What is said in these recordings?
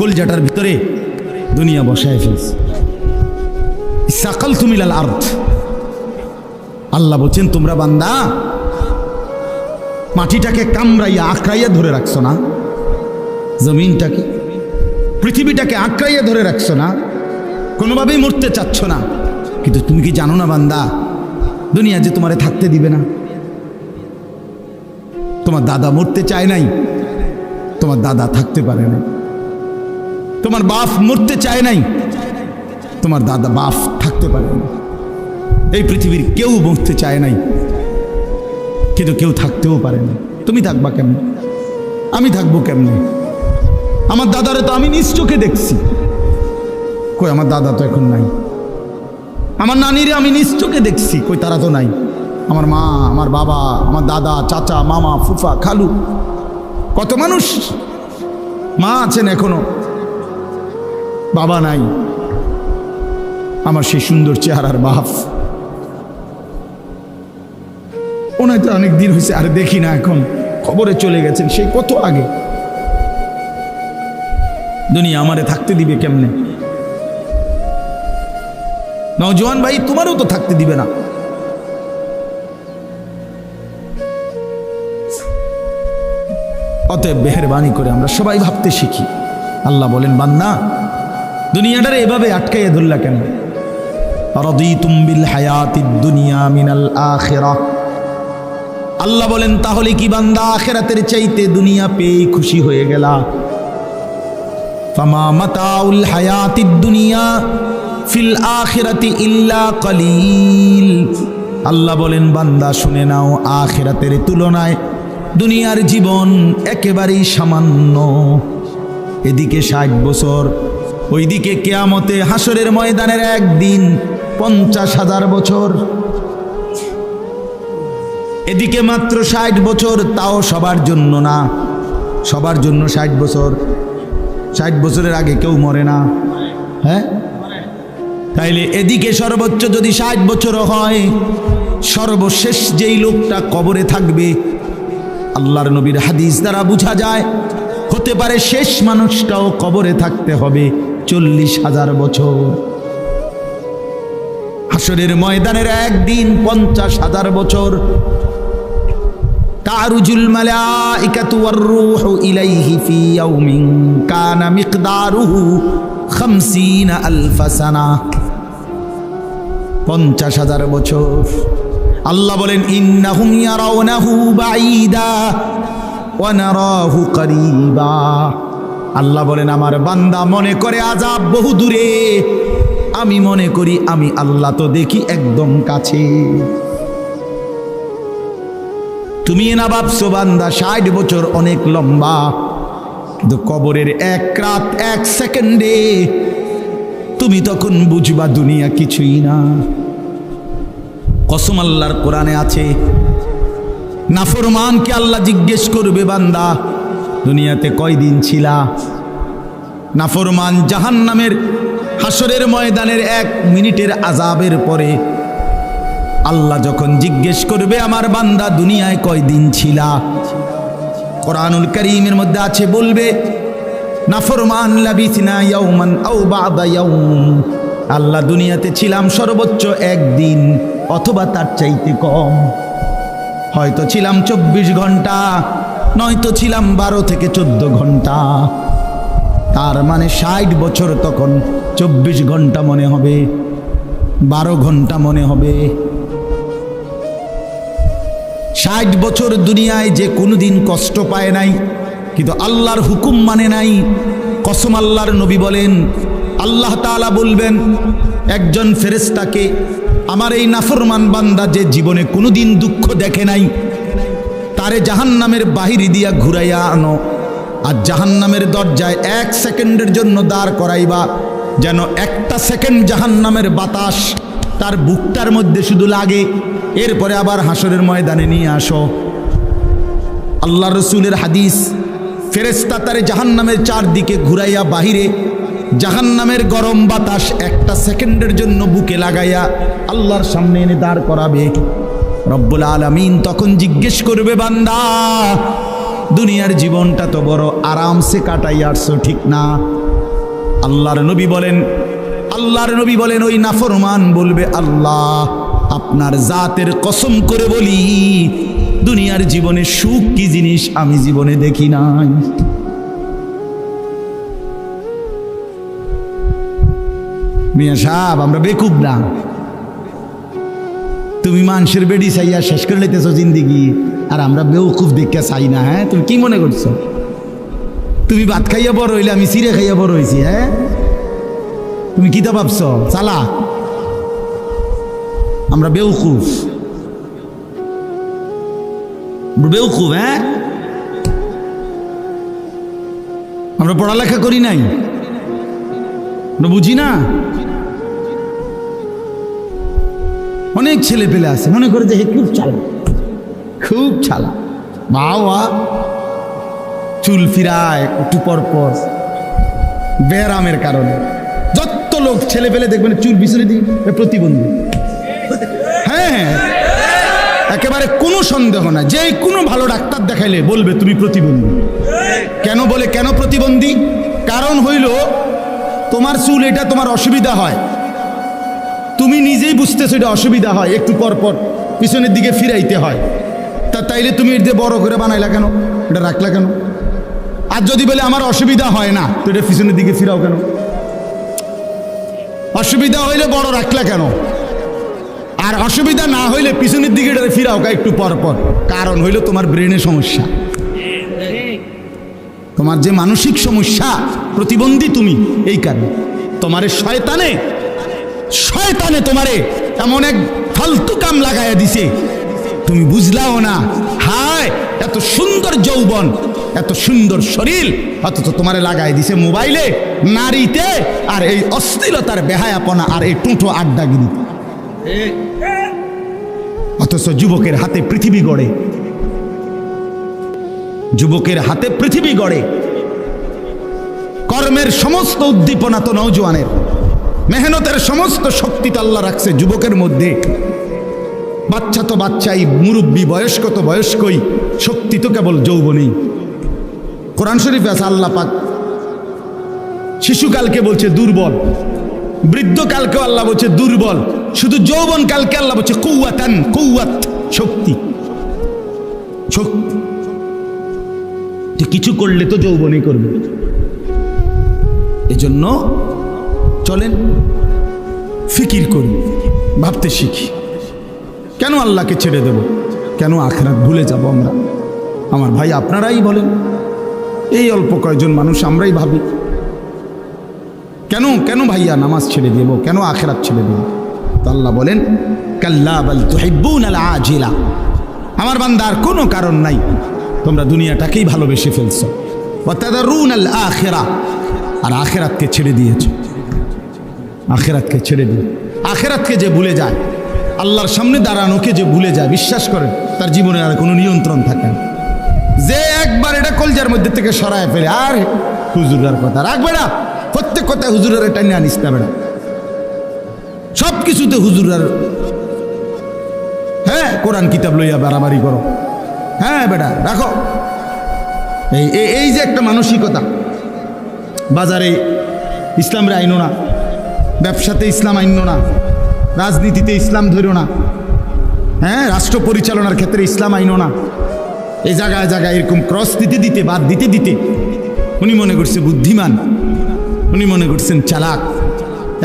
কলজাটার ভিতরে দুনিয়া বসায় ফেলছে। সাকালতুম ইলাল আরদ, আল্লাহ বলছেন তোমরা বান্দা মাটিটাকে কামড়াইয়া আঁকড়াইয়া ধরে রাখছো না, জমিনটাকে পৃথিবীটাকে আঁকড়াইয়া ধরে রাখছো না, কোনোভাবেই মরতে চাচ্ছ না। কিন্তু তুমি কি জানো না বান্দা, দুনিয়া যে তোমারে থাকতে দিবে না। তোমার দাদা মরতে চায় নাই, তোমার দাদা থাকতে পারে নাই। তোমার বাপ মরতে চায় নাই, তোমার দাদা বাপ থাকতে পারে না। এই পৃথিবীর কেউ মরতে চায় নাই, কিন্তু কেউ থাকতেও পারে না। তুমি থাকবা কেমনে? আমি থাকবো কেমনে? আমার দাদারে তো আমি নিজ চোখে দেখছি, কই আমার দাদা তো এখন নাই। আমার নানিরে আমি নিজ চোখে দেখছি, কই তারা তো নাই। আমার মা, আমার বাবা, আমার দাদা, চাচা, মামা, ফুফা, খালু, কত মানুষ। মা আছেন এখনো, বাবা নাই। আমার সেই সুন্দর চেহারার বাপ, ওনায় তো অনেক দিন হয়েছে আর দেখি না, এখন খবরে চলে গেছেন সেই কত আগে। দুনিয়া আমারে থাকতে দিবে কেমনে? নওজোয়ান ভাই, তোমারও তো থাকতে দিবে না। অতএব মেহেরবানি করে আমরা সবাই ভাবতে শিখি। আল্লাহ বলেন বান্দা দুনিয়াটারে এভাবে আটকাইয়া ধরলা কেন? রাদিতুম বিল হায়াতিদ দুনিয়া মিনাল আখিরাহ। আল্লাহ বলেন তাহলে কি বান্দা আখিরাতের চাইতে দুনিয়া পেয়ে খুশি হয়ে গেলা? ফামা মাতাউল হায়াতিদ দুনিয়া ফিল আখিরাতি ইল্লা কলিল। আল্লাহ বলেন বান্দা শুনে নাও, আখিরাতের তুলনায় দুনিয়ার জীবন একেবারেই সামান্য। এদিকে 60 বছর, ওইদিকে কিয়ামতে হাসরের ময়দানের একদিন 50,000 বছর। এদিকে মাত্র 60 বছর, তাও সবার জন্য না। সবার জন্য 60 বছর, 60 বছরের আগে কেউ মরে না। হ্যাঁ, তাইলে এদিকে সর্বোচ্চ যদি 60 বছরও হয়, সর্বশেষ যেই লোকটা কবরে থাকবে, আল্লাহর নবীর হাদিস দ্বারা বোঝা যায় হতে পারে শেষ মানুষটাও কবরে থাকতে হবে 40,000 বছর। হাসরের ময়দানের একদিন 50,000 বছর। তারুজুল মালাইকাতু ওয়ার রূহু ইলাইহি ফি ইয়াউমিন কানা মিকদারুহু 50,000 সানা। 50,000 বছর। আল্লাহ বলেন ইন্নাহুম ইয়ারাউনাহু বাঈদা ওয়া নারাহু করিবা। আল্লাহ বলেন আমার বান্দা মনে করে আযাব বহু দূরে, আমি মনে করি আমি আল্লাহ তো দেখি একদম কাছে। তুমি না ভাবছো বান্দা 60 বছর অনেক লম্বা, কিন্তু কবরের 1 রাত 1 সেকেন্ডে তুমি তখন বুঝবা দুনিয়া কিছুই না। কসম আল্লাহর কোরআনে আছে, নাফরমানকে আল্লাহ জিজ্ঞেস করবে বান্দা দুনিয়াতে কয়দিন ছিলা? নাফরমান জাহান্নামের হাসরের ময়দানের 1 মিনিটের আযাবের পরে আল্লাহ যখন জিজ্ঞেস করবে আমার বান্দা দুনিয়ায় কয়দিন ছিলা, কোরআনুল কারীমের মধ্যে আছে বলবে নাফরমান লাবিসনা ইয়াওমান আও বা'দা ইয়াওম। আল্লাহ দুনিয়াতে ছিলাম সর্বোচ্চ 1 দিন অথবা তার চাইতে কম। হয়তো ছিলাম 24 ঘন্টা, নয়তো ছিলাম 12 থেকে 14 ঘন্টা। তার মানে 60 বছর তখন 24 ঘন্টা মনে হবে, 12 ঘন্টা মনে হবে। 60 বছর দুনিয়ায় যে কোনোদিন কষ্ট পায় নাই, কিন্তু আল্লাহর হুকুম মানে নাই। কসম আল্লাহর নবী বলেন আল্লাহ তাআলা বলবেন একজন ফেরেশতাকে, আমার এই নাফরমান বান্দা যে জীবনে কোনোদিন দুঃখ দেখে নাই, তারে জাহান্নামের বাহিরে দিয়া ঘুরাইয়া আনো, আর জাহান্নামের দরজায় 1 সেকেন্ডের জন্য দাঁড় করাইবা, যেন 1টা সেকেন্ড জাহান্নামের বাতাস তার বুকটার মধ্যে শুধু লাগে। এরপরে আবার হাসরের ময়দানে নিয়ে আসো। আল্লাহ রসুলের হাদিস, ফেরেশতা তারে জাহান্নামের 4 দিকে ঘুরাইয়া বাহিরে জাহান্নামের গরম বাতাস 1টা সেকেন্ডের জন্য বুকে লাগাইয়া আল্লাহর সামনে এনে দাঁড় করাবে। রব্বুল আলামিন তখন জিজ্ঞেস করবে বান্দা দুনিয়ার জীবনটা তো বড় আরামসে কাটাই আসছো, ঠিক না? আল্লাহর নবী বলেন ওই নাফরমান বলবে, আল্লাহ আপনার জাতের কসম করে বলি দুনিয়ার জীবনে সুখ কি জিনিস আমি জীবনে দেখি নাই। মিয়া সাহেব, আমরা বেকুব না। তুমি মানুষের বেডি চাইয়া শেষ করে লেতেছ জিন্দিগি, আর আমরা বেউকুফ দেখে চাই না। হ্যাঁ, তুমি কি মনে করছো? তুমি ভাত খাইয়া বড় হইলে আমি চিড়ে খাইয়া বড় হয়েছি? হ্যাঁ, তুমি কি তা ভাবছ? চালা, আমরা বেউকুফ। হ্যাঁ, আমরা পড়ালেখা করি নাই, আমরা বুঝি না। অনেক ছেলে পেলে আছে মনে করে যে খুব চালা বাবা, চুল ফিরায় একটু পর ব্যারামের কারণে। যত লোক ছেলে পেলে দেখবেন চুল পিছনে দিয়ে প্রতিবন্ধী। হ্যাঁ, একেবারে কোনো সন্দেহ না, যে কোনো ভালো ডাক্তার দেখাইলে বলবে তুমি প্রতিবন্ধী। কেন বলে, কেন প্রতিবন্ধী? কারণ হইল তোমার চুল এটা তোমার অসুবিধা হয়, তুমি নিজেই বুঝতেছো এটা অসুবিধা হয়, একটু পর পিছনের দিকে ফিরাইতে হয়। তাইলে তুমি এর দিয়ে বড় করে বানাইলা কেন, এটা রাখলা কেন? আর যদি বলে আমার অসুবিধা হয় না, তো এটা পিছনের দিকে ফিরাও কেন? অসুবিধা হইলে বড় রাখলা কেন? আর অসুবিধা না হইলে পিছনের দিকে এটা ফিরাও একটু পর। কারণ হইল তোমার ব্রেনের সমস্যা, তোমার যে মানসিক সমস্যা, প্রতিবন্ধী তুমি এই কারণে। তোমার শয়তানে তোমারে এমন এক ফালতু কাম লাগাইয়া দিছে, তুমি বুঝলাও না। হায়, এত সুন্দর যৌবন, এত সুন্দর শরীর, অথচ তোমারে লাগাই দিছে মোবাইলে, নারীতে, আর এই অশ্লীলতার বেহায়াপনা, আর এই টুঁটো আড্ডাগিরি। অথচ যুবকের হাতে পৃথিবী গড়ে, কর্মের সমস্ত উদ্দীপনা তো নওজোয়ানের, মেহনতের সমস্ত শক্তি তো আল্লাহ রাখছে যুবকের মধ্যে। বাচ্চা তো বাচ্চাই, মুরব্বী বয়স্ক তো বয়স্কই, শক্তি তো কেবল যৌবনেই। কোরআন শরীফে আছে আল্লাহ পাক শিশুকালকে বলছে দুর্বল, বৃদ্ধকালকেও আল্লাহ বলছে দুর্বল, শুধু যৌবন কালকে আল্লাহ বলছে কৌয়াত, শক্তি। কিছু করলে তো যৌবনই করবে। এজন্য চলেন ফিকির করি, ভাবতে শিখি। কেন আল্লাহকে ছেড়ে দেব? কেন আখিরাত ভুলে যাব আমরা? আমার ভাই, আপনারাই বলেন, এই অল্প কয়েকজন মানুষ আমরাই ভাবি কেন ভাইয়া নামাজ ছেড়ে দেব, কেন আখিরাত ছেড়ে দেব? তো আল্লাহ বলেন, কাল্লা বাল তুহিব্বুনাল আজিলা। আমার বান্দার কোনো কারণ নাই, তোমরা দুনিয়াটাকেই ভালোবেসে ফেলছো। ওয়া তাদারুনাল আখিরা, আর আখিরাতকে ছেড়ে দিয়েছো। আখিরাতকে যে ভুলে যায়, আল্লাহর সামনে দাঁড়ানোকে যে ভুলে যায়, বিশ্বাস করেন তার জীবনে আর কোনো নিয়ন্ত্রণ থাকে না। যে একবার এটা কলজার মধ্যে থেকে সরায় ফেলে, আর হুজুরের কথা রাখবে না, প্রত্যেক কথায় হুজুরের টাইনে আনিস না বেড়া, সব কিছুতে হুজুরের। হ্যাঁ, কোরআন কিতাব লইয়া বাড়াবাড়ি করো, হ্যাঁ বেটা রাখো। এই যে একটা মানসিকতা, বাজারে ইসলামের আইনো না, ব্যবসাতে ইসলাম আইনো না, রাজনীতিতে ইসলাম ধরো না, হ্যাঁ, রাষ্ট্র পরিচালনার ক্ষেত্রে ইসলাম আইনো না। এই জায়গায় এরকম ক্রস দিতে বাদ দিতে উনি মনে করছে বুদ্ধিমান, উনি মনে করছেন চালাক।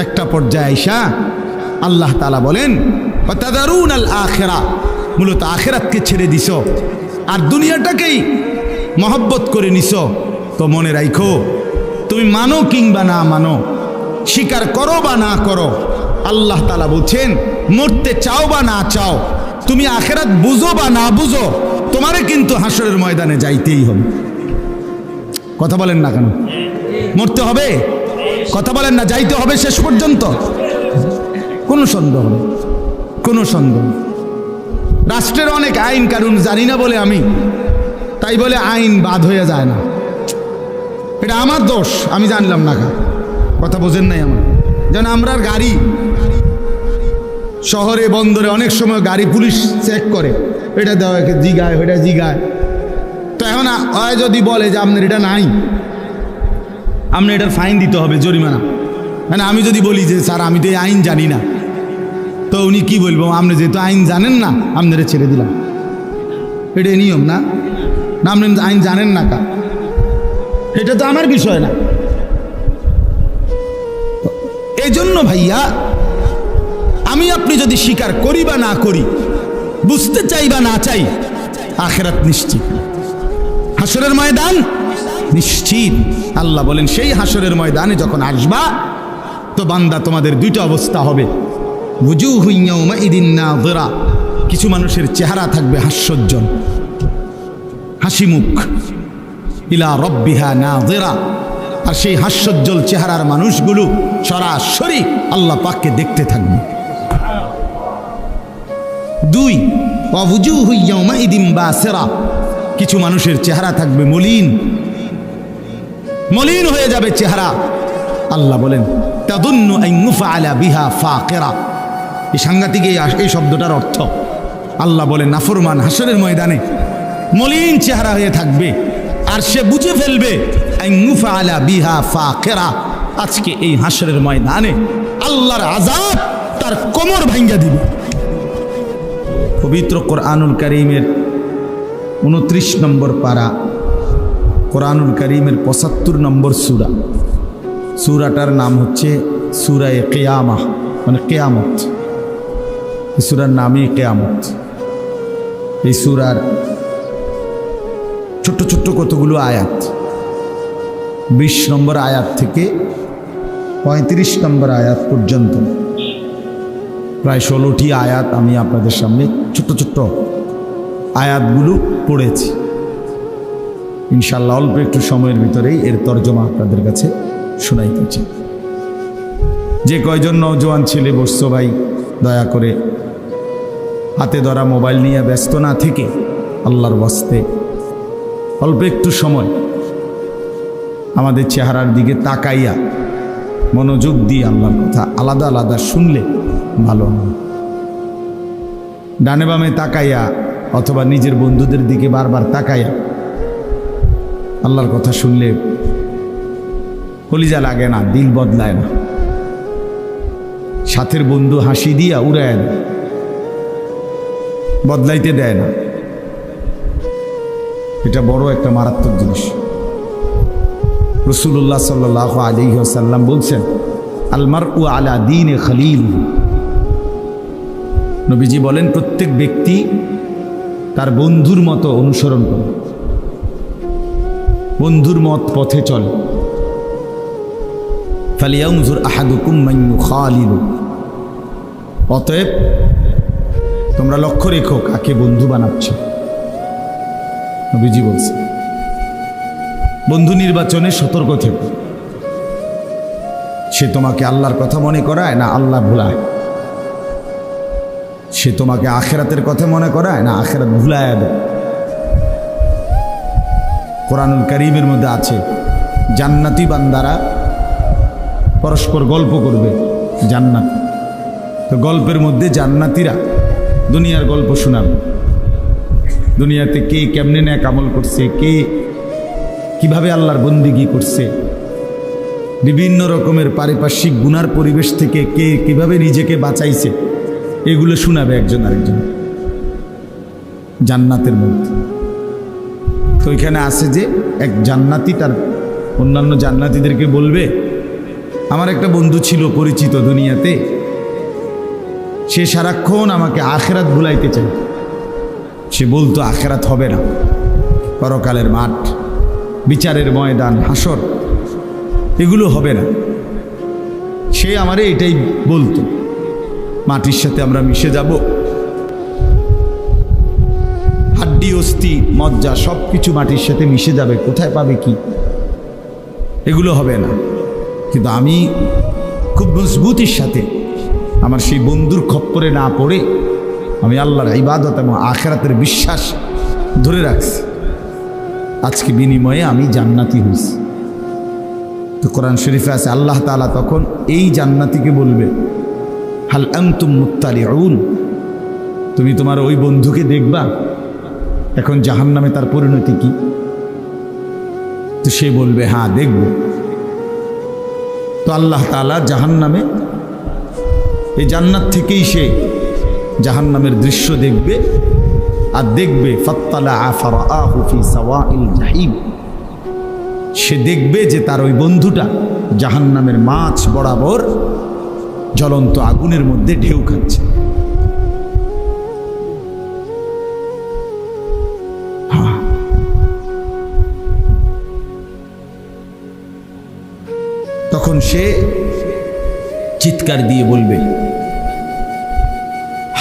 একটা পর্যায়ে আইসা আল্লাহ তাআলা বলেন, ওয়াতাদারুনাল আখিরা, মূলত আখিরাতকে ছেড়ে দিছ আর দুনিয়াটাকেই মহব্বত করে নিছ। তো মনে রাখো, তুমি মানো কিংবা না মানো, স্বীকার করো বা না করো, আল্লাহ তাআলা বলছেন, মরতে চাও বা না চাও, তুমি আখিরাত বুঝো বা না বুঝো, তোমারে কিন্তু হাসরের ময়দানে যাইতেই হবে। কথা বলেন না কেন? মরতে হবে, কথা বলেন না, যাইতে হবে শেষ পর্যন্ত, কোনো সন্দেহ নেই, কোনো সন্দেহ। রাষ্ট্রের অনেক আইন কানুন জানি না বলে আমি, তাই বলে আইন বাদ হয়ে যায় না, এটা আমার দোষ, আমি জানলাম না। কথা বোঝেন নাই আমার? যেন আমরা গাড়ি শহরে বন্দরে অনেক সময় গাড়ি পুলিশ চেক করে, এটা দেওয়া জিগায়, ওটা জিগায়। তো এখন ওই যদি বলে যে আপনার এটা নাই, আপনি এটার ফাইন দিতে হবে, জরিমানা। মানে আমি যদি বলি যে স্যার আমি তো এই আইন জানি না, তো উনি কি বলবো, আপনি যেহেতু আইন জানেন না আপনারা ছেড়ে দিলাম, এটা নিয়ম না? না আপনি আইন জানেন না কা, এটা তো আমার বিষয় না। এই জন্য ভাইয়া, আমি আপনি যদি স্বীকার করি বা না করি, বুঝতে চাই বা না চাই, আখিরাত নিশ্চিত, হাসরের ময়দান নিশ্চিত। আল্লাহ বলেন সেই হাসরের ময়দানে যখন আসবা, তো বান্দা তোমাদের দুইটা অবস্থা হবে, ওয়ুজুহু ইয়াওমাইদিন নাযিরা, কিছু মানুষের চেহারা থাকবে হাস্যোজ্জ্বল, হাসি মুখ, ইলা রাব্বিহা নাযিরা, আর সেই হাস্যোজ্জ্বল চেহারার মানুষগুলো সরাসরি আল্লাহ পাককে দেখতে থাকবে। দুই, ওয়াজুহু ইয়াওমাইদিন বাসিরা, কিছু মানুষের চেহারা থাকবে মলিন, মলিন হয়ে যাবে চেহারা। আল্লাহ বলেন তাদুন্নু আন ইউফআলা বিহা ফাকিরা, এই সাংঘাতিক এই শব্দটার অর্থ। আল্লাহ বলেন নাফরমান হাসরের ময়দানে মলিন চেহারা হয়ে থাকবে, আর সে বুঝে ফেলবে আন ইউফআলা বিহা ফাকিরা, আজকে এই হাসরের ময়দানে আল্লাহর আযাব তার কোমর ভাঙ্গা দিবে। পবিত্র কোরআনুল কারীমের 29 নম্বর পারা, কোরআনুল কারীমের 75 নম্বর সূরা, সূরাটার নাম হচ্ছে সূরা কিয়ামাহ, মানে কিয়ামত। এই সূরার নামই কিয়ামত। এই সূরার ছোট্ট ছোট্ট কতগুলো আয়াত, 20 নম্বর আয়াত থেকে 35 নম্বর আয়াত পর্যন্ত প্রায় 16টি আয়াত আমি আপনাদের সামনে ছোট্ট ছোট্ট আয়াতগুলো পড়েছি। ইনশাআল্লাহ অল্প একটু সময়ের ভিতরেই এর তর্জমা আপনাদের কাছে শোনাইতেছি। যে কয়জন নওজোয়ান ছেলে বসছো ভাই, দয়া করে হাতে ধরা মোবাইল নিয়ে ব্যস্ত না থেকে আল্লাহর ওয়াস্তে অল্প একটু সময় আমাদের চেহারার দিকে তাকাইয়া মনোযোগ দিয়ে আল্লাহর কথা আলাদা আলাদা শুনলে ভালো হবে। ডানে বামে তাকাইয়া অথবা নিজের বন্ধুদের দিকে বারবার তাকাইয়া আল্লাহর কথা শুনলে কলিজা লাগে না, দিল বদলায় না। সাথের বন্ধু হাসি দিয়া উড়ায় না, বদলাইতে দেয় না। এটা বড় একটা মারাত্মক জিনিস। রাসূলুল্লাহ সাল্লাল্লাহু আলাইহি ওয়াসাল্লাম বলছেন, আল মারউ আলা দীনে খলিল। নবীজি বলেন প্রত্যেক ব্যক্তি তার বন্ধুর মতো অনুসরণ করে, বন্ধুর মত পথে চলে। ফালিয়ানজুর আহাদুকুম মান ইউখালিলু, অতএব তোমরা লক্ষ্য রেখো কাকে বন্ধু বানাচ্ছ। নবীজি বলছে বন্ধু নির্বাচনে সতর্ক থেকো। সে তোমাকে আল্লাহর কথা মনে করায় না আল্লাহ ভুলায়, সে তোমাকে আখিরাতের কথা মনে করায় না আখিরাত ভুলায় দেয়। কোরআনুল কারীমের মধ্যে আছে জান্নাতি বান্দারা পরস্পর গল্প করবে জান্নাত, তো গল্পের মধ্যে জান্নাতীরা দুনিয়ার গল্প শোনাবে, দুনিয়াতে কে কেমনে নেক আমল করছে, কে কিভাবে আল্লাহর বন্দেগী করছে, বিভিন্ন রকমের পারিপার্শ্বিক গুনার পরিবেশ থেকে কে কিভাবে নিজেকে বাঁচাইছে, এগুলো শোনাবে একজন আরেকজন জান্নাতের মধ্যে। তো এখানে আছে যে এক জান্নাতি তার অন্যান্য জান্নাতীদেরকে বলবে, আমার একটা বন্ধু ছিল পরিচিত দুনিয়াতে, সে সারাক্ষণ আমাকে আখিরাত ভুলাইতে চায়। সে বলতো আখিরাত হবে না, পরকালের মাঠ, বিচারের ময়দান, হাসর, এগুলো হবে না। সে আমারে এটাই বলতো, মাটির সাথে আমরা মিশে যাব, হাড্ডি অস্থি মজ্জা সব কিছু মাটির সাথে মিশে যাবে, কোথায় পাবে কি, এগুলো হবে না। কিন্তু আমি খুব মজবুতির সাথে আমার সেই বন্ধুর খপ্পরে না পড়ে আমি আল্লাহর ইবাদত এবং আখিরাতের বিশ্বাস ধরে রাখছি। আজকে বিনিময়ে আমি জান্নাতি হয়েছি। তো কোরআন শরীফে আছে আল্লাহ তাআলা তখন এই জান্নাতিকে বলবে, হাল আনতুম মুত্তালিউন, তুমি তোমার ওই বন্ধুকে দেখবা এখন জাহান্নামে তার পরিণতি কি। তো সে বলবে হ্যাঁ দেখব। তো আল্লাহ তাআলা জাহান্নামে, এই জান্নাত থেকেই সে জাহান্নামের দৃশ্য দেখবে, আর দেখবে ফাত্তালাআ ফারাআহু ফি সাওয়াইল জাহিম, সে দেখবে যে তার ওই বন্ধুটা জাহান্নামের মাছ বরাবর জ্বলন্ত আগুনের মধ্যে ঢেউ খাচ্ছে। তখন সে চিৎকার দিয়ে বলবে,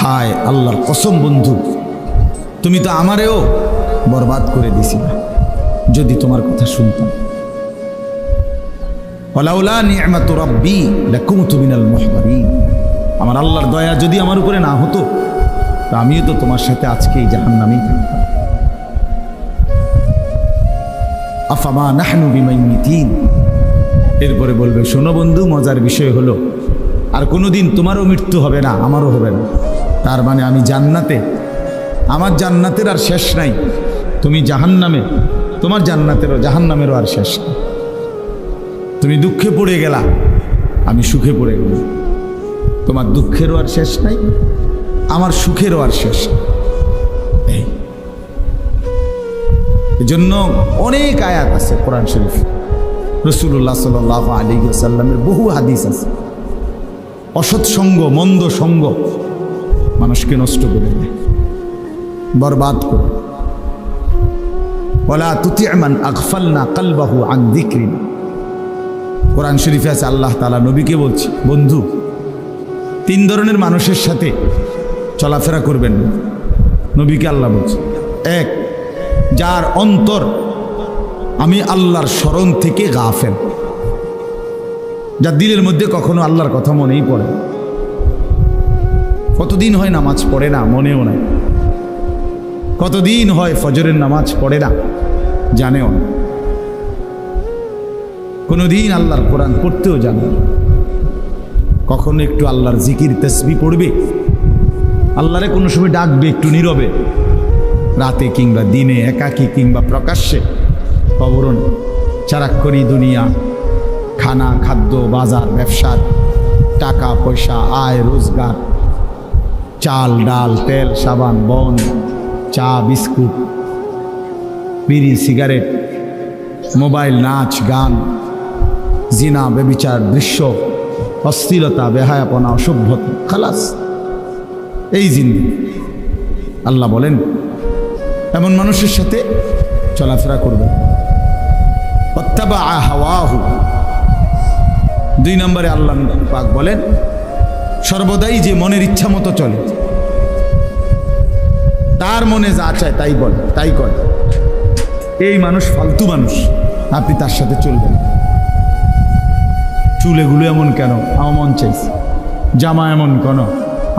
হায় আল্লাহর কসম বন্ধু, তুমি তো আমারেও বরবাদ করে দিছিলা, যদি তোমার কথা শুনতাম। ওয়ালাউলা নি'মাতু রাব্বি লাকুনতু মিনাল মুহদারিন, আমার আল্লাহর দয়া যদি আমার উপরে না হতো তা আমিও তো তোমার সাথে আজকে এই জাহান্নামেই থাকতাম। আফামা নাহনু বিমাইয়িতিন, এরপরে বলবে শোনো বন্ধু, মজার বিষয় হলো আর কোনোদিন তোমারও মৃত্যু হবে না, আমারও হবে না। তার মানে আমি জান্নাতে, আমার জান্নাতের আর শেষ নাই, তুমি জাহান্নামে, তোমার জাহান্নামেরও আর শেষ নাই। তুমি দুঃখে পড়ে গেলা, আমি সুখে পড়ে গেলাম, তোমার দুঃখেরও আর শেষ নাই, আমার সুখেরও আর শেষ নেই। এজন্য অনেক আয়াত আছে কোরআন শরীফ, রাসূলুল্লাহ সাল্লাল্লাহু আলাইহি ওয়াসাল্লামের বহু হাদিস আছে। অসৎ সঙ্গ, মন্দ সঙ্গ মানুষকে নষ্ট করে দেয়, বরবাদ করে। ওয়ালা তুতি' মান আগফালনা কলবাহু আন যিকরিনা, কোরআন শরীফে আছে আল্লাহ তাআলা নবীকে বলছে, বন্ধু 3 ধরনের মানুষের সাথে চলাফেরা করবেন না। নবীকে আল্লাহ বলছে, 1, যার অন্তর আমি আল্লাহর স্মরণ থেকে গাফেল, যার দিলের মধ্যে কখনো আল্লাহর কথা মনেই পড়ে, কতদিন হয় নামাজ পড়ে না, মনেও নাই, কতদিন হয় ফজরের নামাজ পড়ে না, জানেও না, কোনোদিন আল্লাহর কোরআন পড়তেও জানে না, কখনো একটু আল্লাহর জিকির তাসবিহ পড়বে, আল্লাহরে কোনো সময় ডাকবে একটু নীরবে, রাতে কিংবা দিনে, একাকী কিংবা প্রকাশ্যে, খবরন সারাক্ষণই দুনিয়া, খানা, খাদ্য, বাজার, ব্যবসার, টাকা পয়সা, আয় রোজগার, চাল ডাল, তেল, সাবান, বন, চা, বিস্কুট, বিড়ি, সিগারেট, মোবাইল, নাচ গান, জিনা, ব্যভিচার, দৃশ্য, অশ্লীলতা, বেহায়াপনা, অসভ্যতা, খালাস, এই জিন্দেগি। আল্লাহ বলেন এমন মানুষের সাথে চলাফেরা করবে। ওয়াত্তাবা হাওয়াহু, 2 নম্বরে আল্লাহ পাক বলেন সর্বদাই যে মনের ইচ্ছা মতো চলে, তার মনে যা চায় তাই বলে, তাই করে, এই মানুষ ফালতু মানুষ, আপনি তার সাথে চলবেন। চুল এগুলো এমন কেন, আমার মন চাইছে, জামা এমন কেন,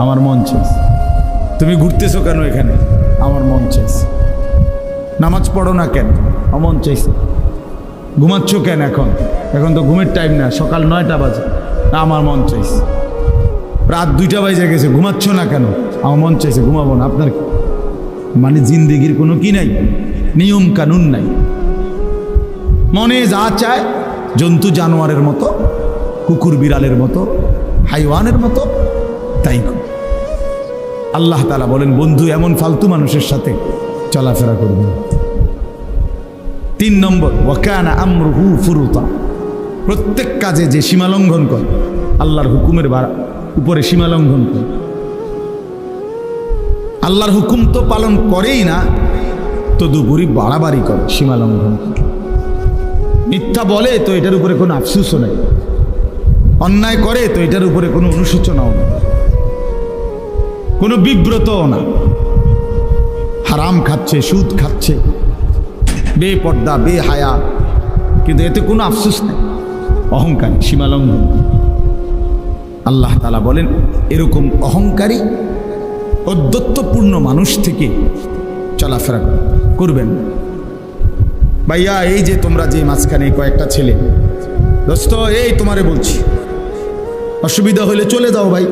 আমার মন চাইছে, তুমি ঘুরতেছো কেন এখানে, আমার মন চাইছে, নামাজ পড়ো না কেন, আমার মন চাইছে, ঘুমাচ্ছ কেন এখন, এখন তো ঘুমের টাইম না, সকাল 9টা বাজে, আমার মন চাইছে, রাত 2টা বাজে গেছে, ঘুমাচ্ছ না কেন, আমার মন চাইছে, ঘুমাবো না। আপনার মানে জিন্দেগির কোনো কি নাই, নিয়ম কানুন নাই, মনে যা চায়, জন্তু জানোয়ারের মতো, কুকুর বিড়ালের মতো, হাইওয়ানের মতো তাই করে। আল্লাহ তাআলা বলেন বন্ধু এমন ফালতু মানুষের সাথে চলাফেরা করবে। 3 নম্বর, ওয়াকানা আমরুহু ফুরুতা, প্রত্যেক কাজে যে সীমালঙ্ঘন করে, আল্লাহর হুকুমের উপরে সীমালঙ্ঘন করে, আল্লাহর হুকুম তো পালন করেই না, তদুপরি বাড়াবাড়ি করে, সীমালঙ্ঘন করে, মিথ্যা বলে তো এটার উপরে কোনো আফসোসও নেই, অন্যায় করে তো এটার উপরে কোনো অনুশোচনাও নেই, কোনো বিব্রতও না, হারাম খাচ্ছে, সুদ খাচ্ছে, বেপর্দা, বেহায়া, কিন্তু এতে কোনো আফসোস নেই, অহংকারী, সীমালঙ্ঘন। আল্লাহ তাআলা বলেন এরকম অহংকারী, ঔদ্ধত্যপূর্ণ মানুষ থেকে চলাফেরা করবেন। ভাইয়া এই যে তোমরা যে মাঝখানে কয়েকটা ছেলে, দোস্ত এই তোমারে বলছি, অসুবিধা হলে চলে যাও ভাই,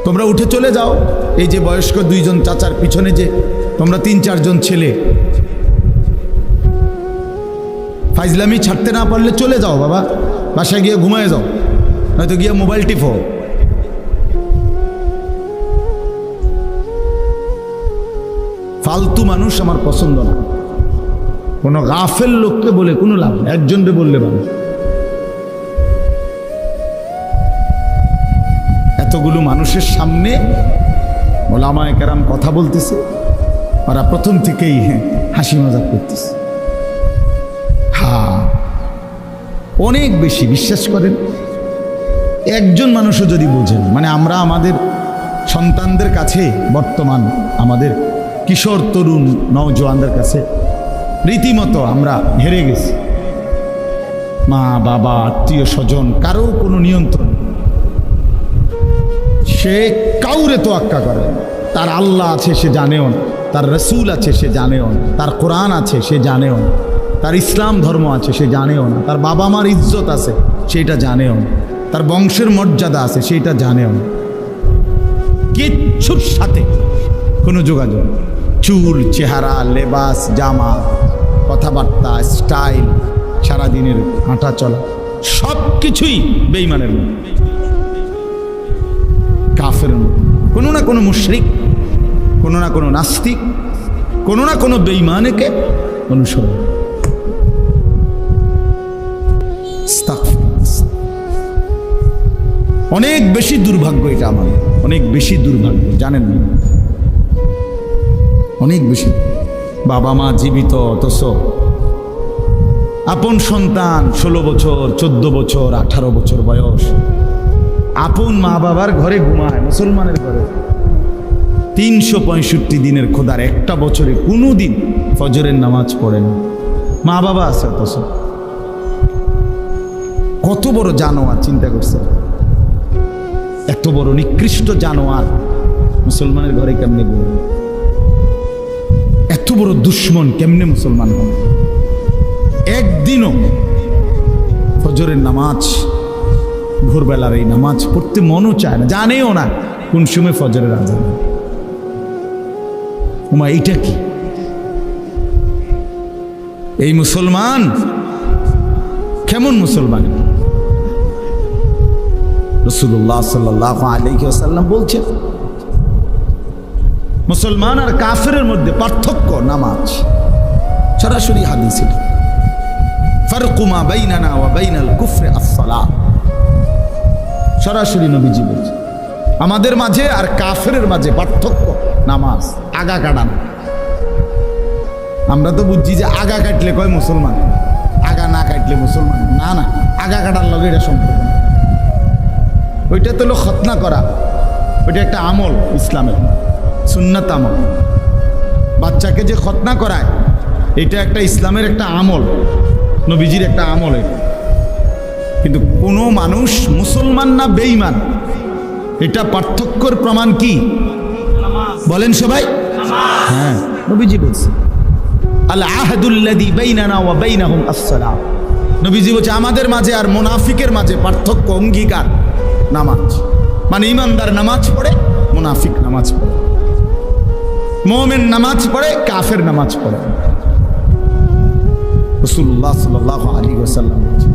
তোমরা উঠে চলে যাও। এই যে বয়স্ক 2 জন চাচার পিছনে যে তোমরা 3-4 জন ছেলে ফাইজলামি ছাড়তে না পারলে চলে যাও বাবা, বাসায় গিয়ে ঘুমায় যাও, নয়তো গিয়ে মোবাইল টিপো। ফালতু মানুষ আমার পছন্দ না। কোনো গাফেল লোককে বলে কোনো লাভ নেই, একজনকে বললে ভালো। এতগুলো মানুষের সামনে ওলামায়ে কেরাম কথা বলতেছে, ওরা প্রথম থেকেই হাসি মজাক করতেছে। হ্যাঁ, অনেক বেশি বিশ্বাস করেন। একজন মানুষও যদি বোঝেন, মানে আমরা আমাদের সন্তানদের কাছে, বর্তমান আমাদের কিশোর তরুণ নওজোয়ানদের কাছে রীতিমতো আমরা হেরে গেছি। মা বাবা আত্মীয় স্বজন কারো কোনো নিয়ন্ত্রণ, সে কাউরে তোয়াক্কা করে না। তার আল্লাহ আছে সে জানেও না, তার রসুল আছে সে জানেও না, তার কোরআন আছে সে জানেও না, তার ইসলাম ধর্ম আছে সে জানেও না, তার বাবা মার ইজ্জত আছে সেটা জানেও না, তার বংশের মর্যাদা আছে সেটা জানেও না। কিচ্ছুর সাথে কোনো যোগাযোগ, চুল, চেহারা, লেবাস, জামা, কথাবার্তা, স্টাইল, সারাদিনের হাঁটা চলা সব কিছুই বেঈমানের মতো, কাফের মতো। কোনো না কোনো মুশরিক, কোনো না কোনো নাস্তিক, কোনো না কোনো বেঈমানকে অনুসরণ। অনেক বেশি দুর্ভাগ্য এটা আমাদের, অনেক বেশি দুর্ভাগ্য, জানেন না? অনেক বেশি। বাবা মা জীবিত, অথচ আপন সন্তান 16 বছর, 14 বছর, 18 বছর বয়স, আপন মা বাবার ঘরে ঘুমায়, মুসলমানের ঘরে। 365 দিনের খোদার একটা বছরে কোনো দিন ফজরের নামাজ পড়েন। মা বাবা আছে, অথচ কত বড় জানোয়ার, চিন্তা করছে। এত বড় নিকৃষ্ট জানোয়ার মুসলমানের ঘরে কেমনে ঘুমায়? এত বড় দুশ্মন কেমনে মুসলমান হন? একদিনও ফজরের নামাজ, ভোরবেলার এই নামাজ পড়তে মনও চায় না, জানেও না কোন সময় ফজরের আজান। ওমা, এইটা কি? এই মুসলমান কেমন মুসলমান? রাসূলুল্লাহ সাল্লাল্লাহু আলাইহি ওয়াসাল্লাম বলছেন, মুসলমান আর কাফেরের মধ্যে পার্থক্য নামাজ। সরাসরি হাদিস এটা, ফারকু মা বাইনানা ওয়া বাইনাল কুফরি আস-সালাহ। সরাসরি নবীজি বলছেন, আমাদের মাঝে আর কাফেরের মাঝে পার্থক্য নামাজ। আগা কাটান, আমরা তো বুঝছি যে আগা কাটলে কয় মুসলমান, আগা না কাটলে মুসলমান না। না, আগা কাটার লগে এটা সম্পর্ক না। ওইটা তো হলো খতনা করা, ওইটা একটা আমল, ইসলামের সুন্নাত আমল। বাচ্চাকে যে খতনা করায়, এটা একটা ইসলামের একটা আমল, নবীজির একটা আমল এটা। কিন্তু কোনো মানুষ মুসলমান না বেঈমান, এটা পার্থক্যর প্রমাণ কি বলেন সবাই? হ্যাঁ, নবীজি বলছে, আল আহদুল্লাযী বাইনানা ওয়া বাইনাহুম আস-সালাহ। নবীজি বলছে, আমাদের মাঝে আর মুনাফিকের মাঝে পার্থক্য, অঙ্গীকার নামাজ। মানে ইমানদার নামাজ পড়ে, মুনাফিক নামাজ পড়ে, মুমিন নামাজ পড়ে, কাফের নামাজ পড়ে। রাসূলুল্লাহ সাল্লাল্লাহু আলাইহি ওয়াসাল্লাম বলেছেন,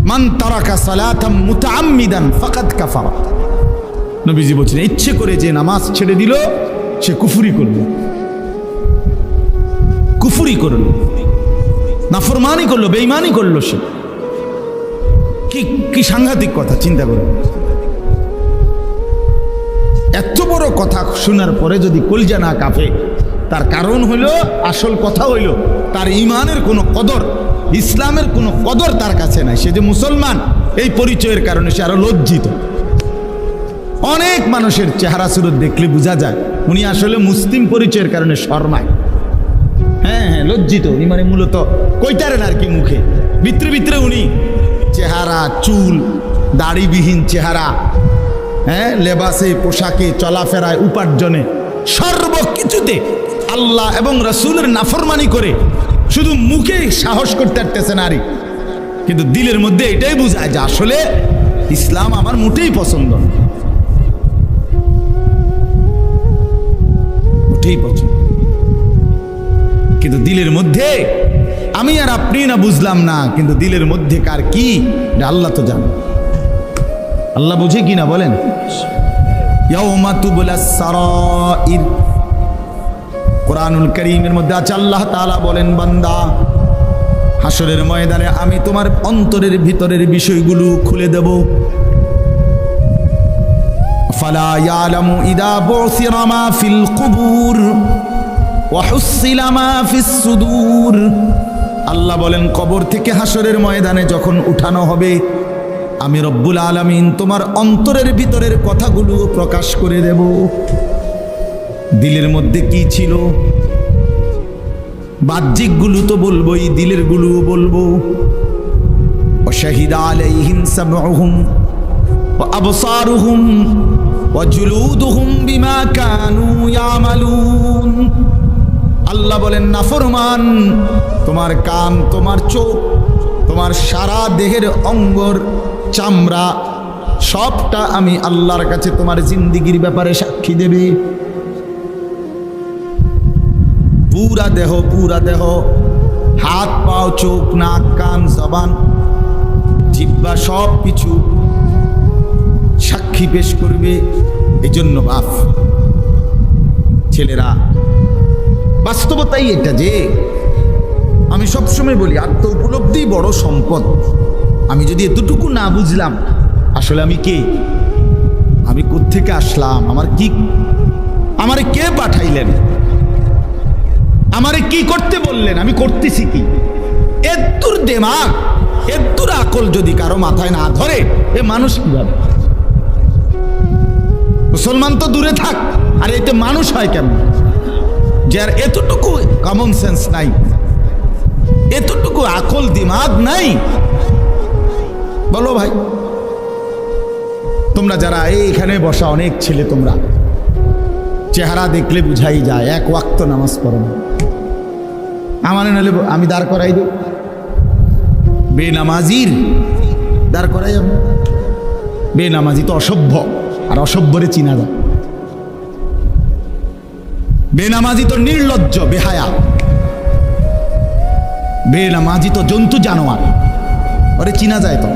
মান তারাকা সালাতাম মুতাআম্মিদান ফাকাদ কাফারা। নবীজি বলছেন, ইচ্ছে করে যে নামাজ ছেড়ে দিল সে কুফরি করলো, কুফরি করলো, নাফরমানি করলো, বেঈমানি করলো। সে কি সাংঘাতিক কথা, চিন্তা করুন। এত বড় কথা শোনার পরে যদি কলজা না কাঁপে, তার কারণ হইল, আসল কথা হইল, তার ঈমানের কোনো কদর, ইসলামের কোনো কদর তার কাছে নাই। সে যে মুসলমান এই পরিচয়ের কারণে সে আরো লজ্জিত। অনেক মানুষের চেহারা সুরত দেখলে বোঝা যায় উনি আসলে মুসলিম পরিচয়ের কারণে শর্মায়। হ্যাঁ হ্যাঁ, লজ্জিত উনি, মানে মূলত কইতারেন আর কি মুখে, ভিতরে ভিতরে উনি চেহারা, চুল, দাড়িবিহীন চেহারা, হ্যাঁ, লেবাসে, পোশাকে, চলাফেরায়, উপার্জনে, সর্বকিছুতে আল্লাহ এবং রাসূলের নাফরমানি করে শুধু মুখে সাহস করতে পারতেছে নারী, কিন্তু দিলের মধ্যে এটাই বোঝায় যে আসলে ইসলাম আমার মোটেই পছন্দ। মোটেই পছন্দ। কিন্তু দিলের মধ্যে আমি আর আপনি না বুঝলাম না, কিন্তু দিলের মধ্যে কার কি এটা আল্লাহ তো জানে। আল্লাহ বুঝে কি না বলেন? ইয়াউমা তুবলাস সারাইর, কোরআনুল কারীমের মধ্যে আছে আল্লাহ তাআলা বলেন, বান্দা হাসরের ময়দানে আমি তোমার অন্তরের ভিতরের বিষয়গুলো খুলে দেব। ফালা ইয়ালামু ইদা বুসিরা মা ফিল কুবুর ওয়া হুসিলা মা ফিস সুদূর। আল্লাহ বলেন, কবর থেকে হাসরের ময়দানে যখন উঠানো হবে, আমি রব্বুল আলামিন তোমার অন্তরের ভিতরের কথাগুলো প্রকাশ করে দেব। দিলের মধ্যে কি ছিল, বাহ্যিক গুলো তো বলবোই, দিলের গুলো বলবো। শাহিদা আলাইহিম সাবউহুম ওয়া আবসারুহুম ওয়া জুলুদুহুম বিমা কানু ইয়ামালুন। আল্লাহ বলেন, নাফরমান, তোমার কান, তোমার চোখ, তোমার সারা দেহের অঙ্গর চামড়া সবটা আমি আল্লাহর কাছে তোমার জিন্দিগির ব্যাপারে সাক্ষী দেবে। পুরা দেহ, পুরা দেহ, হাত পাও, চোখ, নাক, কান, জবান, জিহ্বা, সব কিছু সাক্ষী পেশ করবে। এই জন্য বাপ ছেলেরা, বাস্তবতাই এটা যে আমি সবসময় বলি আত্ম উপলব্ধি বড় সম্পদ। আমি যদি এতটুকু না বুঝলাম আসলে আমি কে, আমি কোত্থেকে আসলাম, আমারে কে পাঠাইলেন, আমারে কি করতে বললেন, আমি করতেছি কি, এত্তুর দেমাগ, এত্তুর আকল যদি কারো মাথায় না ধরে, এ মানুষ কিভাবে? মুসলমান তো দূরে থাক, আর এতে মানুষ হয় কেমন? যার এতটুকু কমন সেন্স নাই, এতটুকু আকল দিমাগ নাই, বলো ভাই। তোমরা যারা এইখানে বসা অনেক ছেলে, তোমরা চেহারা দেখলে বুঝাই যায় এক ওয়াক্ত নামাজ পড়ো না। আমার নাহলে আমি দাঁড় করাই দেব, বেনামাজির দাঁড় করাই যাবো। বেনামাজি তো অসভ্য, আর অসভ্যরে চিনা যায়। বেনামাজি তো নির্লজ্জ, বেহায়া। বেনামাজি তো জন্তু জানোয়ার, ওরে চিনা যায় তো।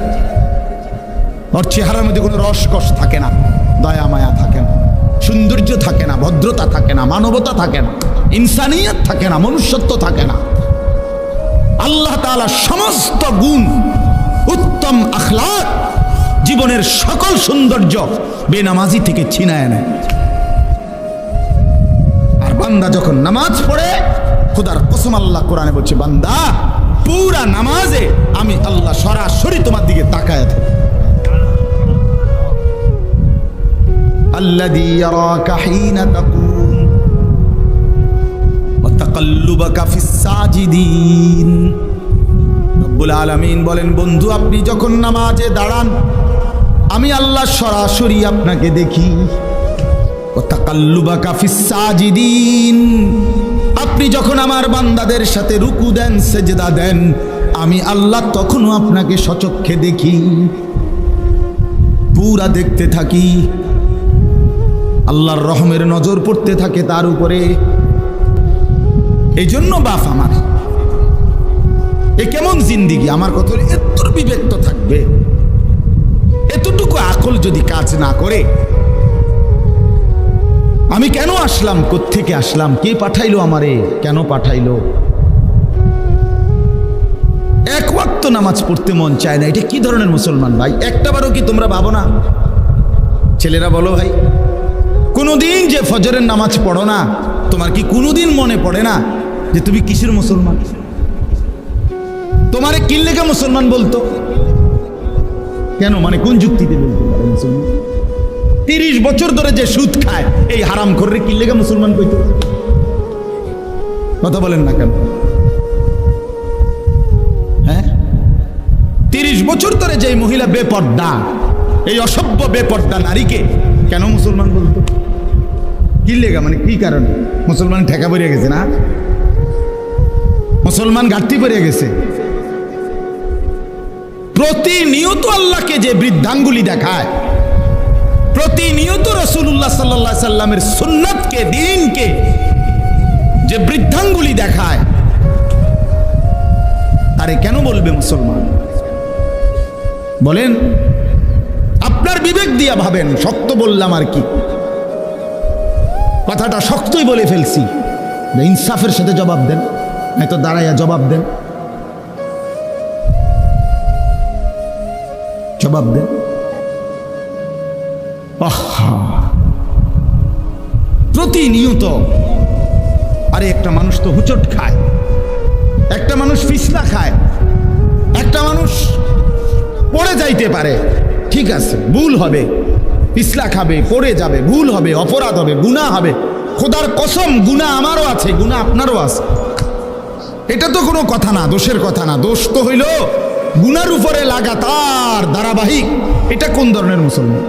ওর চেহারার মধ্যে কোনো রসকস থাকে না, দয়া মায়া থাকে না, সৌন্দর্য থাকে না, ভদ্রতা থাকে না, মানবতা থাকে না, ইনসানিয়ত থাকে না, মনুষ্যত্ব থাকে না। আল্লাহ তাআলা সমস্ত গুণ, উত্তম আখলাক, জীবনের সকল সৌন্দর্য বেনামাজি থেকে ছিনায় নেয়। আর বান্দা যখন নামাজ পড়ে, খোদার কসম আল্লাহ কোরআনে বলছে, বান্দা পুরা নামাজে আমি আল্লাহ সরাসরি তোমার দিকে তাকায় থাকি। আল্লাযী ইয়ারাকা হিনা তাকুম ওয়া তাকাল্লুবাকা ফিস সাজিদিন। রব্বুল আলামিন বলেন, বন্ধু আপনি যখন নামাজে দাঁড়ান, আমি আল্লাহ সরাসরি আপনাকে দেখি। ওয়া তাকাল্লুবাকা ফিস সাজিদিন, আপনি যখন আমার বান্দাদের সাথে রুকু দেন, সেজদা দেন, আমি আল্লাহ তখনও আপনাকে সচক্ষে দেখি, পুরা দেখতে থাকি। আল্লাহর রহমের নজর পড়তে থাকে তার উপরে। এই জন্য বাপ আমার, এ কেমন জিন্দিগি? আমার কথা এত বিবেক তো থাকবে, এতটুকু আকল যদি কাজ না করে, আমি কেন আসলাম, কোত্থেকে আসলাম, কে পাঠাইলো আমারে, কেন পাঠাইলো? এক ওয়াক্ত নামাজ পড়তে মন চায় না, এটা কি ধরনের মুসলমান ভাই? একটাবারও কি তোমরা ভাবো না? ছেলেরা বলো ভাই, কোনোদিন যে ফজরের নামাজ পড়ো না, তোমার কি কোনোদিন মনে পড়ে না যে তুমি কিসের মুসলমান? তোমারে কি লেগে মুসলমান বলতো? কেন, মানে কোন যুক্তিতে বলতে পারে মুসলমান? 30 বছর ধরে যে সুদ খায়, এই হারাম করে কি লেগে মুসলমান কইতো? কথা বলেন না কেন? হ্যাঁ, 30 বছর ধরে যে মহিলা বেপর্দা, এই অসভ্য বেপর্দা নারীকে কেন মুসলমান বলতো? কি লেগা, মানে কি কারণে? মুসলমান ঠেকা পড়ে গেছে না, মুসলমান ঘাটতি পড়ে গেছে। প্রতিনিয়ত আল্লাহকে যে বৃদ্ধাঙ্গুলি দেখায়, প্রতিনিয়ত রাসূলুল্লাহ সাল্লাল্লাহু আলাইহি সাল্লামের সুন্নাতকে, দ্বীনকে যে বৃদ্ধাঙ্গুলি দেখায়, তারে কেন বলবে মুসলমান? বলেন, আপনার বিবেক দিয়া ভাবেন। শক্ত বললাম আর কি, কথাটা শক্তই বলে ফেলছি, ইনসাফের সাথে জবাব দেন, নয়তো দাঁড়াইয়া জবাব দেন, জবাব দেন। প্রতিনিয়ত আরে একটা মানুষ তো হুচট খায়, একটা মানুষ পিছলা খায়, একটা মানুষ পড়ে যাইতে পারে, ঠিক আছে, ভুল হবে, পিছলা খাবে, পড়ে যাবে, ভুল হবে, অপরাধ হবে, গুনাহ হবে। খোদার কসম, গুনাহ আমারও আছে, গুনাহ আপনারও আছে। এটা তো কোনো কথা না, দোষের কথা না। দোষ তো হইল গুনার উপরে লাগাতার ধারাবাহিক। এটা কোন ধরনের মুসলমান?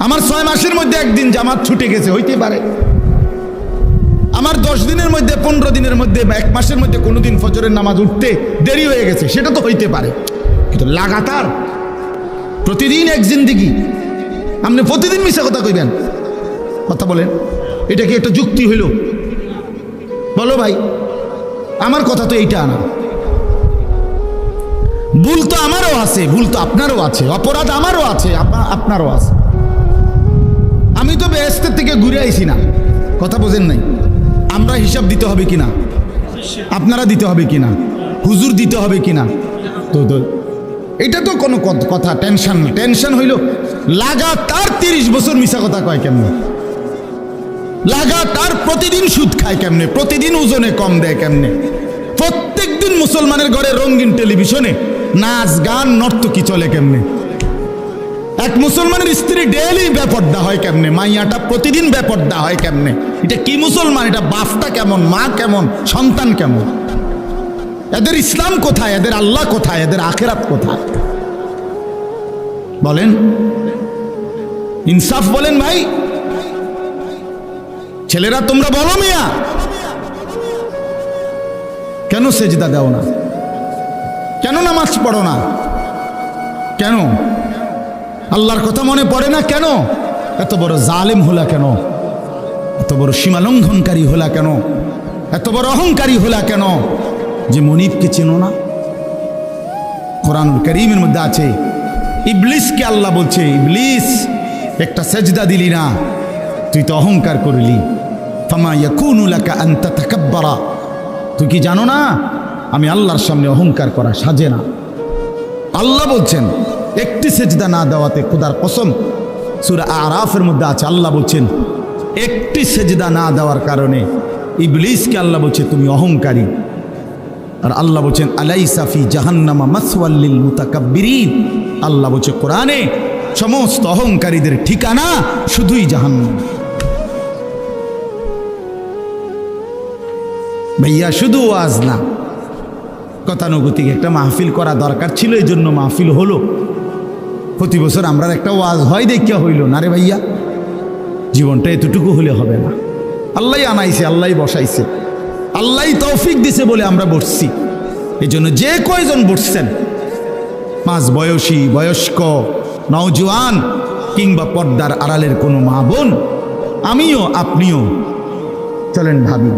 আমার 6 মাসের মধ্যে একদিন জামাত ছুটে গেছে, হইতে পারে। আমার 10 দিনের মধ্যে, 15 দিনের মধ্যে, 1 মাসের মধ্যে কোনোদিন ফজরের নামাজ উঠতে দেরি হয়ে গেছে, সেটা তো হইতে পারে। কিন্তু লাগাতার প্রতিদিন এক জিন্দিগি, আপনি প্রতিদিন মিশা কথা কইবেন? কথা বলেন, এটা কি একটা যুক্তি হইল? বলো ভাই, আমার কথা তো এইটা না। ভুল তো আমারও আছে, ভুল তো আপনারও আছে, অপরাধ আমারও আছে, আপনারও আছে। আমি তো বেহেশতের থেকে ঘুরে আইছি না, কথা বোঝেন নাই? আমরা হিসাব দিতে হবে কিনা, আপনারা দিতে হবে কিনা, হুজুর দিতে হবে কিনা? তো এটা তো কোনো কথা, টেনশন না। টেনশন হইল লাগাতার 30 বছর মিশা কথা কয় কেমনে, লাগাতার প্রতিদিন সুদ খায় কেমনে, প্রতিদিন ওজনে কম দেয় কেমনে, প্রত্যেক দিন মুসলমানের ঘরে রঙিন টেলিভিশনে নাচ গান নর্তকী চলে কেমনে, এক মুসলমানের স্ত্রী ডেইলি বেপর্দা হয় কেমনে, মাইয়াটা প্রতিদিন বেপর্দা হয় কেমনে। এটা কি মুসলমান? এটা বাপটা কেমন, মা কেমন, সন্তান কেমন? এদের ইসলাম কোথায়? এদের আল্লাহ কোথায়? এদের আখিরাত কোথায়? বলেন, ইনসাফ বলেন ভাই। ছেলেরা তোমরা বলো মিয়া, কেন সেজদা দাও না? কেন নামাজ পড়ো না? কেন আল্লাহর কথা মনে পড়ে না? কেন এত বড় জালেম হলা? কেন এত বড় সীমা লঙ্ঘনকারী হলা? কেন এত বড় অহংকারী হলা? কেন যে মনিবকে চেনো না? কোরআনুল কারীমের মধ্যে আছে, ইবলিসকে আল্লাহ বলছে, ইবলিস একটা সেজদা দিলি না, তুই তো অহংকার করলি। ফামা ইয়াকুনু লাকা আন তাতাকাব্বারা, তুই কি জানো না আমি আল্লাহর সামনে অহংকার করা সাজে না। আল্লাহ বলছেন একটি সেজদা না দেওয়াতে, খোদার কসম, সূরা আরাফের মধ্যে আছে, আল্লাহ বলছেন একটি সেজদা না দেওয়ার কারণে ইবলিসকে আল্লাহ বলছে তুমি অহংকারী। আর আল্লাহ বলছেন আলাইসা ফি জাহান্নামা মাসওয়াল লিল মুতাকাব্বিরিন, আল্লাহ বলছে কোরআনে সমস্ত অহংকারীদের ঠিকানা শুধুই জাহান্নাম। ভাইয়া শুধু ওয়াজ না, গতানুগতিক একটা মাহফিল করা দরকার ছিল, এই জন্য মাহফিল হলো। প্রতি বছর আমরা একটা ওয়াজ হয় দেখিয়া হইল না রে ভাইয়া, জীবনটা এতটুকু হলে হবে না। আল্লাহ আনাইছে, আল্লাহ বসাইছে, আল্লাহ তৌফিক দিছে বলে আমরা বসছি। এই জন্য যে কয়জন বসছেন, মাঝ বয়সী, বয়স্ক, নওজোয়ান কিংবা পর্দার আড়ালের কোনো মা বোন, আমিও আপনিও চলেন ভাবি,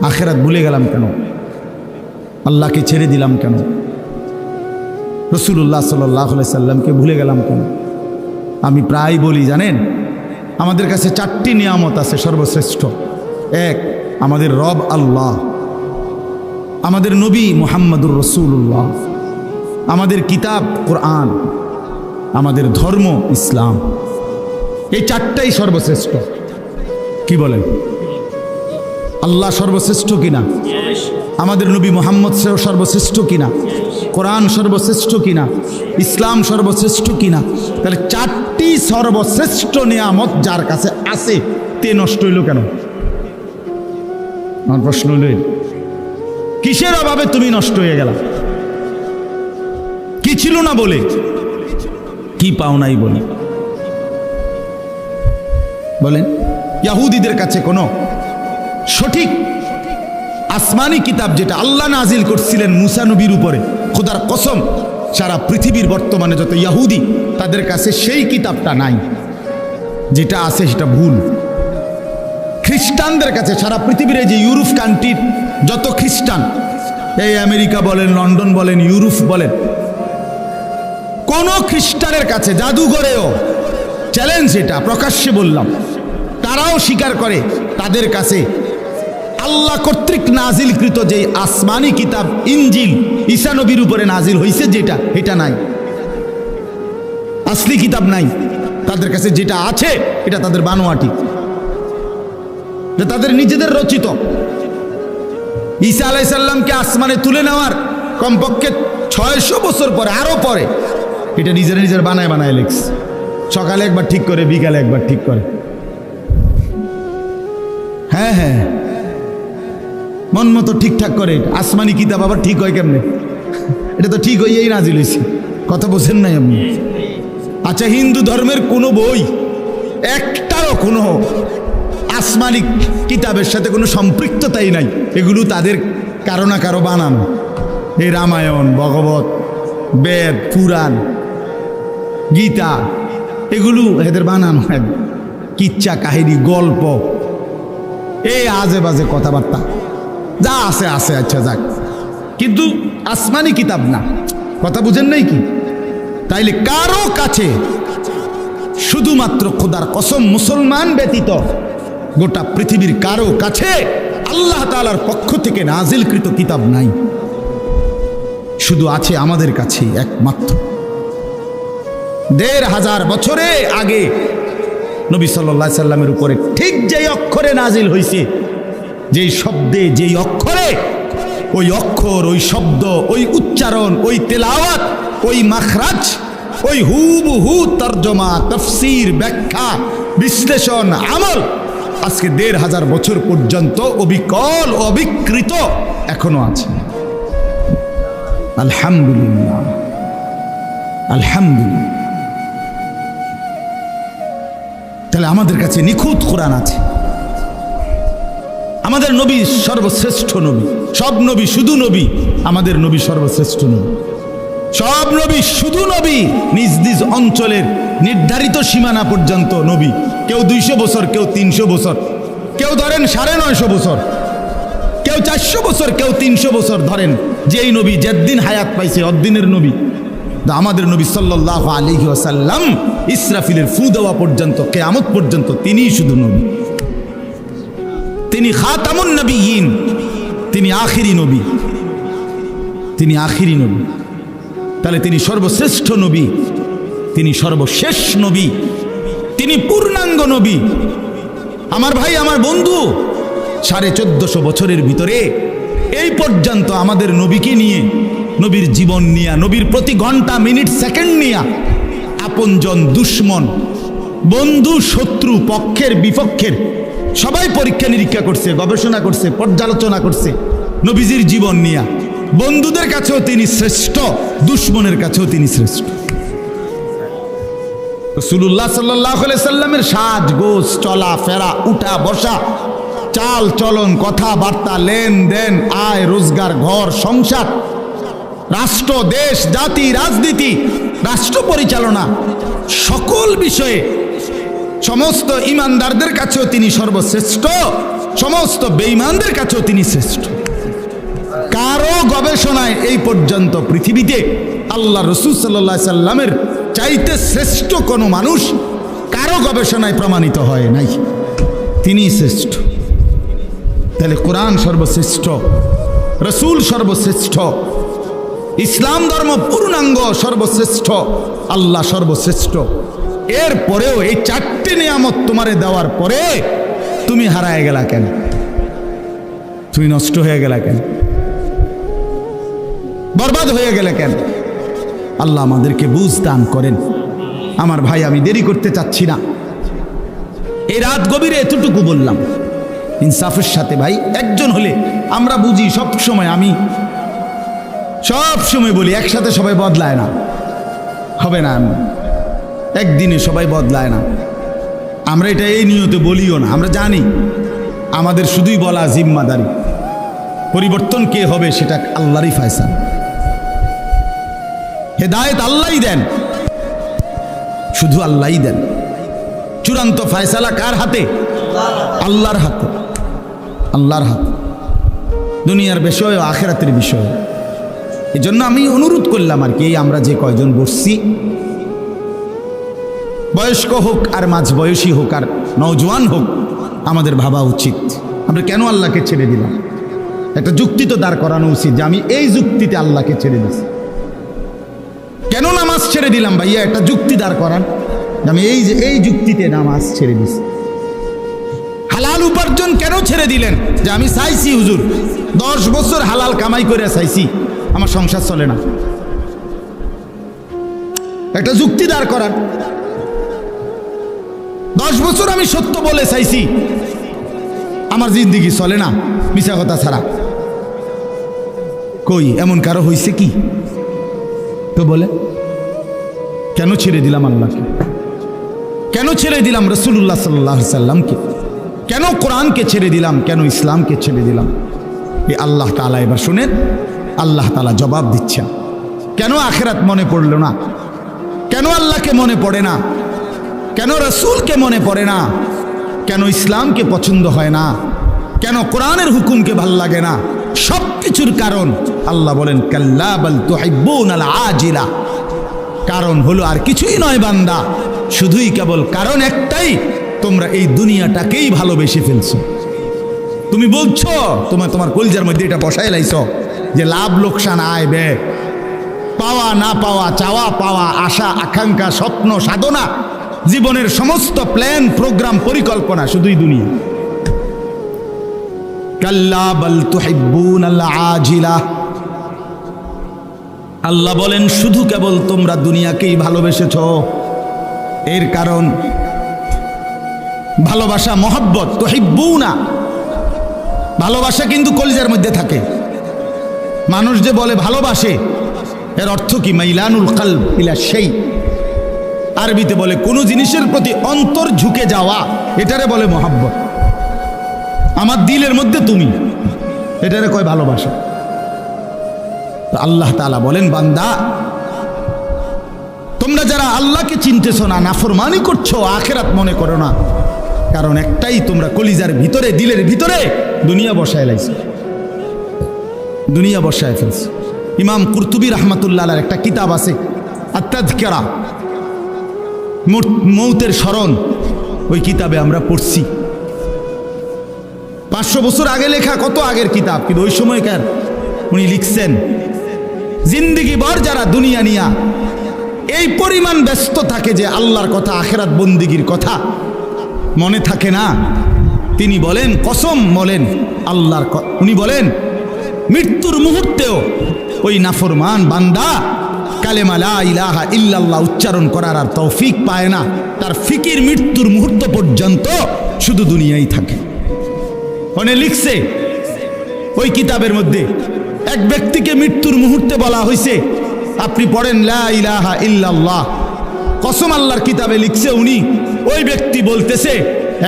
আখেরাত ভুলে গেলাম কেন? আল্লাহকে ছেড়ে দিলাম কেন? রাসূলুল্লাহ সাল্লাল্লাহু আলাইহি সাল্লামকে ভুলে গেলাম কেন? আমি প্রায় বলি জানেন, আমাদের কাছে 4টি নিয়ামত আছে সর্বশ্রেষ্ঠ। 1, আমাদের রব আল্লাহ, আমাদের নবী মুহাম্মদুর রাসূলুল্লাহ, আমাদের কিতাব কোরআন, আমাদের ধর্ম ইসলাম। এই 4টাই সর্বশ্রেষ্ঠ। কি বলেন? আল্লাহ সর্বশ্রেষ্ঠ কিনা? আমাদের নবী মুহাম্মদ সর্বশ্রেষ্ঠ কিনা? কোরআন সর্বশ্রেষ্ঠ কিনা? ইসলাম সর্বশ্রেষ্ঠ কিনা? তাহলে 4টি সর্বশ্রেষ্ঠ নিয়ামত যার কাছে আছে, তে নষ্ট হইল কেন? আমার প্রশ্ন হইল, কিসের অভাবে তুমি নষ্ট হয়ে গেলা? কি ছিল না বলে? কি পাও নাই বলে? বলেন, ইহুদিদের কাছে কোনো সঠিক আসমানি কিতাব যেটা আল্লাহ নাজিল করছিলেন মুসা নবীর উপরে, খোদার কসম সারা পৃথিবীর বর্তমানে যত ইহুদি, তাদের কাছে সেই কিতাবটা নাই। যেটা আছে সেটা ভুল। খ্রিস্টানদের কাছে, সারা পৃথিবীর এই যে ইউরোপ কান্ট্রির যত খ্রিস্টান, এই আমেরিকা বলেন, লন্ডন বলেন, ইউরোপ বলেন, কোন খ্রিস্টানের কাছে, জাদুঘরেও চ্যালেঞ্জ, এটা প্রকাশ্যে বললাম, তারাও স্বীকার করে তাদের কাছে আল্লাহ কর্তৃক নাজিলকৃত যে আসমানি কিতাব ইনজিল ঈসা নবীর উপরে নাজিল হয়েছে, যেটা এটা নাই, আসলি কিতাব নাই তাদের কাছে। যেটা আছে এটা তাদের বানোয়াটি, তাদের নিজেদের রচিত। ঈসা আলাইহিস সালামকে আসমানে তুলে নেওয়ার কমপক্ষে 600 বছর পরে, আরো পরে, এটা নিজের বানায় বানায় লিখছে। সকালে একবার ঠিক করে, বিকালে একবার ঠিক করে। হ্যাঁ হ্যাঁ, মন মতো ঠিকঠাক করে। আসমানি কিতাব আবার ঠিক হয় কেমনে? এটা তো ঠিক হইয়াই নাজিল হয়েছে। কথা বোঝেন নাই আপনি? আচ্ছা, হিন্দু ধর্মের কোনো বই একটারও কোনো আসমানি কিতাবের সাথে কোনো সম্পৃক্ততাই নাই। এগুলো তাদের কারো না কারো বানানো। এই রামায়ণ, ভগবত, বেদ, পুরাণ, গীতা, এগুলো এদের বানানো, কিচ্ছা কাহিনী, গল্প, এই আজে বাজে কথাবার্তা যা আছে আছে। আচ্ছা যাক, কিন্তু আসমানি কিতাব না। কথা বুঝেন নাই কি? তাইলে কারো কাছে, শুধুমাত্র খোদার কসম, মুসলমান ব্যতীত গোটা পৃথিবীর কারো কাছে আল্লাহ তাআলার পক্ষ থেকে নাজিলকৃত কিতাব নাই। শুধু আছে আমাদের কাছে একমাত্র। 1500 বছরে আগে নবী সাল্লাল্লাহু আলাইহি সাল্লামের উপরে ঠিক যেই অক্ষরে নাজিল হয়েছে, যেই শব্দে, যেই অক্ষরে, ওই অক্ষর, ওই শব্দ, ওই উচ্চারণ, ওই তেলাওয়াত, ওই মাখরাজ, ওই হুবহু তরজমা, তাফসীর, ব্যাখ্যা, বিশ্লেষণ, আমল আজকে 1500 বছর পর্যন্ত অবিকল, অবিকৃত এখনো আছে। আলহামদুলিল্লাহ, আলহামদুলিল্লাহ। তাহলে আমাদের কাছে নিখুঁত কোরআন আছে। আমাদের নবী সর্বশ্রেষ্ঠ নবী। সব নবী শুধু নবী, আমাদের নবী সর্বশ্রেষ্ঠ নবী। সব নবী শুধু নবী, নিজ নিজ অঞ্চলের নির্ধারিত সীমানা পর্যন্ত নবী। কেউ 200 বছর, কেউ 300 বছর, কেউ ধরেন 950 বছর, কেউ 400 বছর, কেউ 300 বছর ধরেন। যেই নবী যেদিন হায়াত পাইছে অদ্দিনের নবী। আমাদের নবী সাল্লাল্লাহু আলাইহি ওয়াসাল্লাম ইসরাফিলের ফু দেওয়া পর্যন্ত, কিয়ামত পর্যন্ত তিনিই শুধু নবী। তিনি খাতামুন নবিয়্যিন, তিনি আখিরি নবী, তিনি আখিরি নবী। তাহলে তিনি সর্বশ্রেষ্ঠ নবী, তিনি সর্বশেষ নবী, তিনি পূর্ণাঙ্গ নবী। আমার ভাই, আমার বন্ধু, 1450 বছরের ভিতরে এই পর্যন্ত আমাদের নবীকে নিয়ে, নবীর জীবন নিয়া, নবীর প্রতি ঘন্টা, মিনিট, সেকেন্ড নিয়া আপনজন, দুশ্মন, বন্ধু, শত্রু, পক্ষের, বিপক্ষের সবাই পরীক্ষা নিরীক্ষা করছে, গবেষণা করছে, পর্যালোচনা করছে নবীজির জীবন নিয়া। বন্ধুদের কাছেও তিনি শ্রেষ্ঠ, দুশ্মনের কাছেও তিনি শ্রেষ্ঠ। রাসূলুল্লাহ সাল্লাল্লাহু আলাইহি সাল্লামের সাজ গোজ, চলা ফেরা, উঠা বসা, চাল চলন, কথাবার্তা, লেনদেন, আয় রোজগার, ঘর সংসার, রাষ্ট্র, দেশ, জাতি, রাজনীতি, রাষ্ট্র পরিচালনা, সকল বিষয়ে সমস্ত ইমানদারদের কাছেও তিনি সর্বশ্রেষ্ঠ, সমস্ত বেঈমানদের কাছেও তিনি শ্রেষ্ঠ। কারো গবেষণায় এই পর্যন্ত পৃথিবীতে আল্লাহ রাসূল সাল্লাল্লাহু আলাইহি সাল্লামের চাইতে শ্রেষ্ঠ কোনো মানুষ কারো গবেষণায় প্রমাণিত হয় নাই। তিনি শ্রেষ্ঠ। তাহলে কোরআন সর্বশ্রেষ্ঠ, রাসূল সর্বশ্রেষ্ঠ, ইসলাম ধর্ম পূর্ণাঙ্গ সর্বশ্রেষ্ঠ, আল্লাহ সর্বশ্রেষ্ঠ। এর পরেও এই 4টি নিয়ামত তোমারে দেওয়ার পরে তুমি হারায় গেলা কেন? তুমি নষ্ট হয়ে গেলা কেন? বরবাদ হয়ে গেলে কেন? আল্লাহ আমাদেরকে বুঝ দান করেন। আমার ভাই, আমি দেরি করতে চাচ্ছি না। এই রাত গভীরে এতটুকু বললাম ইনসাফের সাথে। ভাই, একজন হলে আমরা বুঝি সব সময়, আমি সব সময় বলি একসাথে সবাই বদলায় না, হবে না, একদিনে সবাই বদলায় না। আমরা এটা এই নিয়তে বলিও না। আমরা জানি আমাদের শুধুই বলা জিম্মাদারি, পরিবর্তন কে হবে সেটা আল্লাহরই ফয়সালা। হেদায়েত আল্লাহই দেন, শুধু আল্লাহই দেন। চূড়ান্ত ফয়সালা কার হাতে? আল্লাহর হাতে, আল্লাহর হাতে। দুনিয়ার বিষয় ও আখিরাতের বিষয়। এই জন্য আমি অনুরোধ করলাম আর কি, আমরা যে কয়জন বসছি, বয়স্ক হোক আর মাঝ বয়সী হোক আর নওজোয়ান হোক, আমাদের ভাবা উচিত আমরা কেন আল্লাহকে ছেড়ে দিলাম। একটা যুক্তি তো দাঁড় করানো উচিত যে আমি এই যুক্তিতে আল্লাহকে ছেড়ে দিচ্ছি। কেন নামাজ ছেড়ে দিলাম ভাইয়া, একটা যুক্তি দাঁড় করান। আমি এই যুক্তিতে নামাজ ছেড়ে দিচ্ছি। হালাল উপার্জন কেন ছেড়ে দিলেন? যে আমি চাইছি হুজুর 10 বছর হালাল কামাই করে চাইছি, আমার সংসার চলে না। একটা যুক্তি দাঁড় করান। 10 বছর আমি সত্য বলে চাইছি, আমার জিন্দিগি চলে না মিছা কথা ছাড়া। কই এমন কারো হয়েছে কি? তো বলে কেন ছেড়ে দিলাম আল্লাহকে? কেন ছেড়ে দিলাম রাসূলুল্লাহ সাল্লাল্লাহু আলাইহি সাল্লামকে? কেন কোরআনকে ছেড়ে দিলাম? কেন ইসলামকে ছেড়ে দিলাম? এই আল্লাহ তাআলা এবার শুনেন, আল্লাহ তাআলা জবাব দিচ্ছেন। কেন আখিরাত মনে পড়ল না? কেন আল্লাহকে মনে পড়ে না? কেন রাসূলকে মনে পড়ে না? কেন ইসলামকে পছন্দ হয় না? কেন কোরআনের হুকুমকে ভাল লাগে না? সব কিছুর কারণ আল্লাহ বলেন কাল্লা বাল তুহিব্বুনাল আজিলা। কারণ হলো আর কিছুই নয় বান্দা, শুধুই কেবল কারণ একটাই, তোমরা এই দুনিয়াটাকেই ভালোবেসে ফেলছো। তুমি বলছো, তোমার কলজার মধ্যে এটা বসায় লাইছো যে লাভ লোকসান আয় ব্যয়, পাওয়া না পাওয়া, চাওয়া পাওয়া, আশা আকাঙ্ক্ষা, স্বপ্ন সাধনা, জীবনের সমস্ত প্ল্যান প্রোগ্রাম পরিকল্পনা শুধুই দুনিয়া। কাল্লা বাল তুহিব্বুনাল আজিলা। আল্লাহ বলেন শুধু কেবল তোমরা দুনিয়াকেই ভালোবেসেছ। এর কারণ ভালোবাসা, মহব্বত, তুহিব্বুনা, ভালোবাসা কিন্তু কলিজার মধ্যে থাকে। মানুষ যে বলে ভালোবাসে, এর অর্থ কি? মাইলানুল কলব ইলা শাই। আরবিতে বলে কোনো জিনিসের প্রতি অন্তর ঝুঁকে যাওয়া, এটারে বলে মহব্বত। আমার দিলের মধ্যে তুমি, এটারে কয় ভালোবাসা। আল্লাহ তাআলা বলেন বান্দা, তোমরা যারা আল্লাহকে চিনতেছ না, নাফরমানি করছো, আখিরাত মনে করো না, কারণ একটাই, তোমরা কলিজার ভিতরে, দিলের ভিতরে দুনিয়া বসায় লাইছো, দুনিয়া বসায় ফেলছো। ইমাম কুরতুবী রাহমাতুল্লাহ আলাইহির একটা কিতাব আছে আত-তাযকিরা, মৌতের স্মরণ। ওই কিতাবে আমরা পড়ছি, 500 বছর আগে লেখা, কত আগের কিতাব, কিন্তু ওই সময়কার উনি লিখছেন জিন্দিগি ভর যারা দুনিয়া নিয়া এই পরিমাণ ব্যস্ত থাকে যে আল্লাহর কথা, আখিরাত বন্দিগির কথা মনে থাকে না। তিনি বলেন, কসম বলেন আল্লাহর, উনি বলেন মৃত্যুর মুহূর্তেও ওই নাফরমান বান্দা কালেমা লা ইলাহা ইল্লাল্লাহ উচ্চারণ করার আর তৌফিক পায় না। তার ফিকির মৃত্যুর মুহূর্ত পর্যন্ত শুধু দুনিয়াই থাকে। ওনে লিখছে ওই কিতাবের মধ্যে, এক ব্যক্তিকে মৃত্যুর মুহূর্তে বলা হয়েছে আপনি পড়েন লা ইলাহা ইল্লাল্লাহ। কসম আল্লাহর কিতাবে লিখছে, উনি ওই ব্যক্তি বলতেছে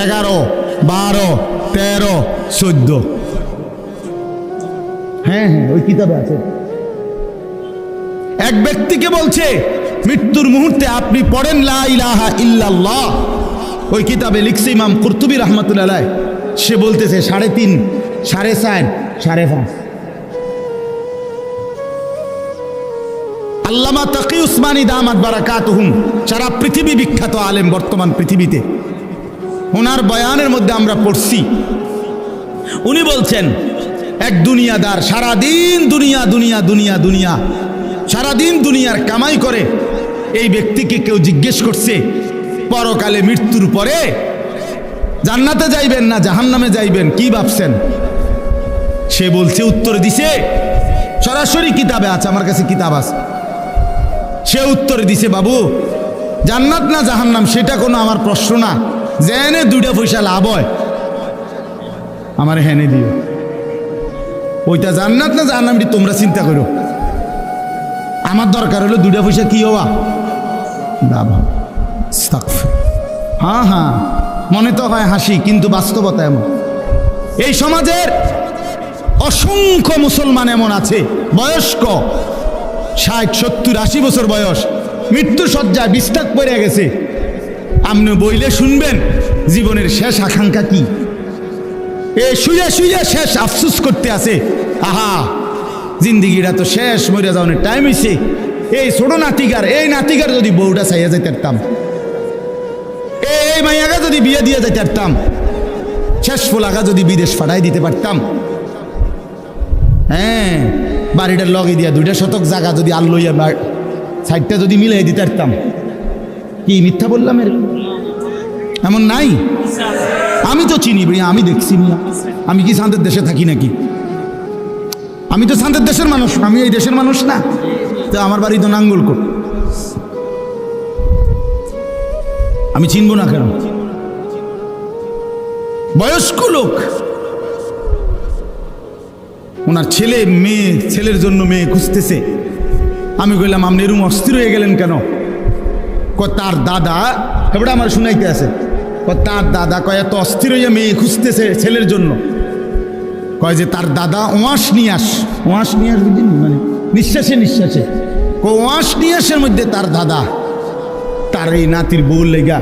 11, 12, 13, 14। হ্যাঁ হ্যাঁ, ওই কিতাবে আছে। এক ব্যক্তিকে বলছে মৃত্যুর মুহূর্তে আপনি পড়েন লা ইলাহা ইল্লাল্লাহ। ওই কিতাবে লিখছে ইমাম কুরতুবী রাহমাতুল্লাহ আলাইহি, সে বলতেছে 3.5, 4.5, 5.5। আল্লামা তাকি উসমানী দামাত বারাকাতুহুম, সারা পৃথিবী বিখ্যাত আলেম বর্তমান পৃথিবীতে, ওনার বয়ানের মধ্যে আমরা পড়ছি, উনি বলছেন এক দুনিয়াদার সারাদিন দুনিয়া দুনিয়া দুনিয়া দুনিয়া, সারাদিন দুনিয়ার কামাই করে। এই ব্যক্তিকে কেউ জিজ্ঞেস করছে পরকালে মৃত্যুর পরে জান্নাতে যাইবেন না জাহান্নামে যাইবেন, কি ভাবছেন? সে বলছে, উত্তর দিছে, সরাসরি কিতাবে আছে, আমার কাছে কিতাব আছে। সে উত্তর দিছে, বাবু জান্নাত না জাহান্নাম সেটা কোনো আমার প্রশ্ন না, জেনে 2টা পয়সা লাভ হয় আমার হেনে দিও, ওইটা জান্নাত না জাহান্নাম তোমরা চিন্তা করো, আমার দরকার হলো 2টা পয়সা কি হওয়া লাভ। হ্যাঁ হ্যাঁ, মনে তো হয় হাসি, কিন্তু বাস্তবতা এমন। এই সমাজের অসংখ্য মুসলমান এমন আছে, বয়স্ক 60, 70, 80 বছর বয়স, মৃত্যু শয্যায় বিস্তাক পড়ে গেছে। আপনি বইলে শুনবেন জীবনের শেষ আকাঙ্ক্ষা কি? এ শুয়ে শুয়ে শেষ আফসুস করতে আছে, আহা জিন্দিগিটা তো শেষ, মরে যাওয়ার টাইম হয়েছে। এই ছোট এই নাতিকার যদি বউটা চাইয়া যাইতে পারতাম, এই মাইয়াগা যদি বিয়ে দিয়ে যাইতে পারতাম, শেষ ফোলাগা যদি বিদেশ পাঠাই দিতে পারতাম, হ্যাঁ বাড়িটার লগে দিয়া 2 শতক জায়গা যদি আল্লইয়া সাইডটা যদি মিলাই দিতে পারতাম। কি মিথ্যা বললাম? এমন নাই? আমি তো চিনি ভাইয়া, আমি দেখছি না। আমি কি শান্তের দেশে থাকি নাকি? আমি তো শান্তের দেশের মানুষ, আমি এই দেশের মানুষ না। তো আমার বাড়ি তো নাঙ্গলকোট, আমি চিনবো না কেন? বয়স্ক লোক, ওনার ছেলে মেয়ে, ছেলের জন্য মেয়ে খুঁজতেছে। আমি কইলাম আপনি এরকম অস্থির হয়ে গেলেন কেন? তার দাদা এবার আমার শুনাইতে আছে, তার দাদা কয় এত অস্থির হইয়া মেয়ে খুঁজতেছে ছেলের জন্য, কয় যে তার দাদা ওয়াশ নিয়াস বুঝলেন, মানে নিঃশ্বাসে ওয়াশ নিয়াসের মধ্যে তার দাদা তার এই নাতির বউ লেগা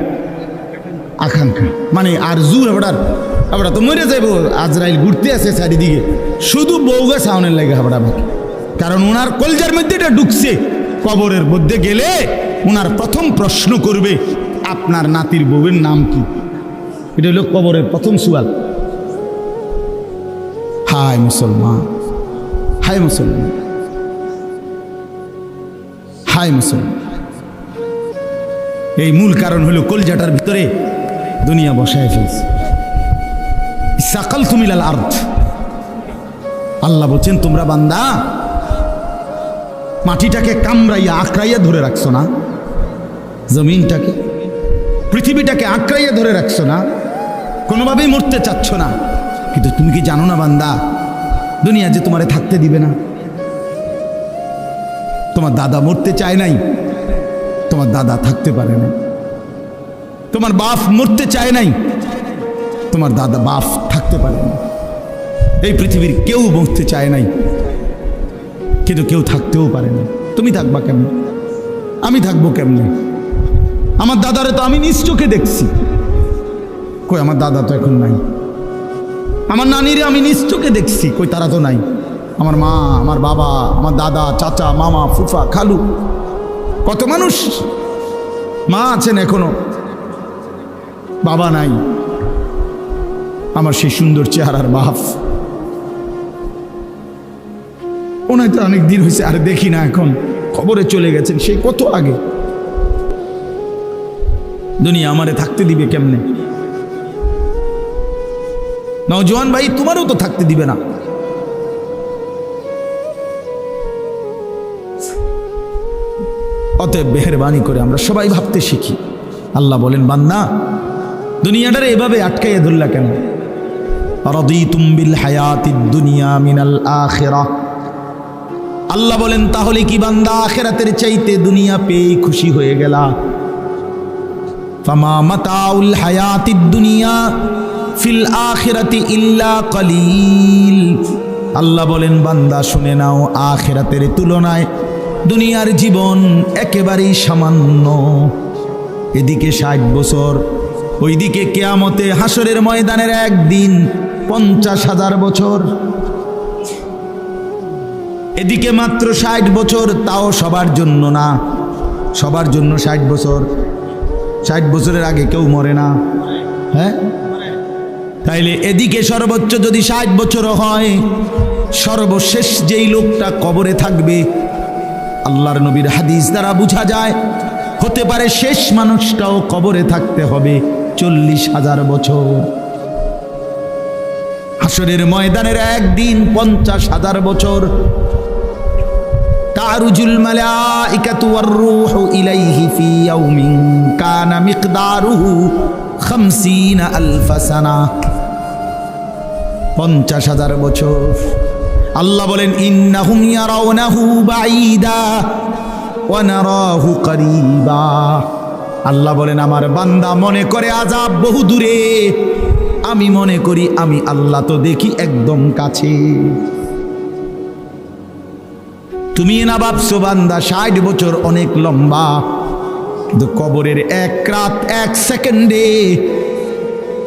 আকাঙ্ক্ষা, মানে আর জোর আমরা তো মরে যাইব। আজরাইল ঘুরতে আছে চারিদিকে, শুধু বউগা সাউনের লেগে হাবড়া বাকি। কারণ ওনার কলজার মধ্যে এটা ঢুকছে, কবরের মধ্যে গেলে ওনার প্রথম প্রশ্ন করবে আপনার নাতির বউয়ের নাম কি? এটা হলো কবরের প্রথম সওয়াল। হায় মুসলমান, হায় মুসলমান, হায় মুসলমান। এই মূল কারণ হলো কলজাটার ভিতরে দুনিয়া বসায় ফেলছে। সাকালতুম ইলাল আরদ, আল্লাহ বলছেন তোমরা বান্দা মাটিটাকে কামড়াইয়া আঁকড়াইয়া ধরে রাখছো না, জমিনটাকে পৃথিবীটাকে আঁকড়াইয়া ধরে রাখছো না, কোনোভাবেই মরতে চাচ্ছ না। কিন্তু তুমি কি জানো না বান্দা, দুনিয়া যে তোমারে থাকতে দিবে না। তোমার দাদা মরতে চায় নাই, তোমার দাদা থাকতে পারে না। তোমার বাপ মরতে চায় নাই, তোমার দাদা বাপ থাকতে পারে না। এই পৃথিবীর কেউ মরতে চায় নাই, কিন্তু কেউ থাকতেও পারে না। তুমি থাকবা কেমনে? আমি থাকবো কেমনে? আমার দাদারে তো আমি নিজ চোখে দেখছি, কই আমার দাদা তো এখন নাই। আমার নানিরে আমি নিজ চোখে দেখছি, কই তারা তো নাই। আমার মা, আমার বাবা, আমার দাদা, চাচা, মামা, ফুফা, খালু, কত মানুষ। মা আছেন এখনো, বাবা নাই। আমার সেই সুন্দর চেহারার বাপ, ওনায় তো অনেক দিন হয়েছে আর দেখি না, এখন খবরে চলে গেছেন সেই কত আগে। দুনিয়া আমারে থাকতে দিবে কেমনে? নওজোয়ান ভাই, তোমারও তো থাকতে দিবে না। অতএব মেহেরবানি করে আমরা সবাই ভাবতে শিখি। আল্লাহ বলেন বান্দা দুনিয়াটারে এভাবে আটকাইয়া ধরলা কেন? রাদিতুম বিল হায়াতিদ দুনিয়া মিনাল আখিরাহ, আল্লাহ বলেন তাহলে কি বান্দা আখিরাতের চাইতে দুনিয়া পেয়ে খুশি হয়ে গেলা? ফামা মাতাউল হায়াতিদ দুনিয়া ফিল আখিরাতি ইল্লা কলিল, আল্লাহ বলেন বান্দা শুনে নাও, আখিরাতের তুলনায় দুনিয়ার জীবন একেবারেই সামান্য। এদিকে 60 বছর, ওইদিকে কিয়ামতে হাসরের ময়দানের একদিন 50,000 বছর। এদিকে মাত্র 60 বছর, তাও সবার জন্য না। সবার জন্য 60 বছর, 60 বছরের আগে কেউ মরে না। হ্যাঁ, তাইলে এদিকে সর্বোচ্চ যদি 60 বছরও হয়, সর্বশেষ যেই লোকটা কবরে থাকবে, আল্লাহর নবীর হাদিস দ্বারা বোঝা যায় হতে পারে শেষ মানুষটাও কবরে থাকতে হবে 40,000 বছর। হাসরের ময়দানের একদিন 50,000 বছর। তারুজুল মালাইকাতু ওয়ার রূহু ইলাইহি ফি ইয়াউমিন কানা মিকদারুহু 50,000 সানা, 50,000 বছর। আল্লাহ বলেন ইন্নাহুম ইয়ারাউনাহু বাঈদা ওয়া নারাহু করিবা, আল্লাহ বলেন আমার বান্দা মনে করে আযাব বহু দূরে, আমি মনে করি আমি আল্লাহ তো দেখি একদম কাছে। তুমি না ভাবছো বান্দা 60 বছর অনেক লম্বা, কিন্তু কবরের 1 রাত 1 সেকেন্ডে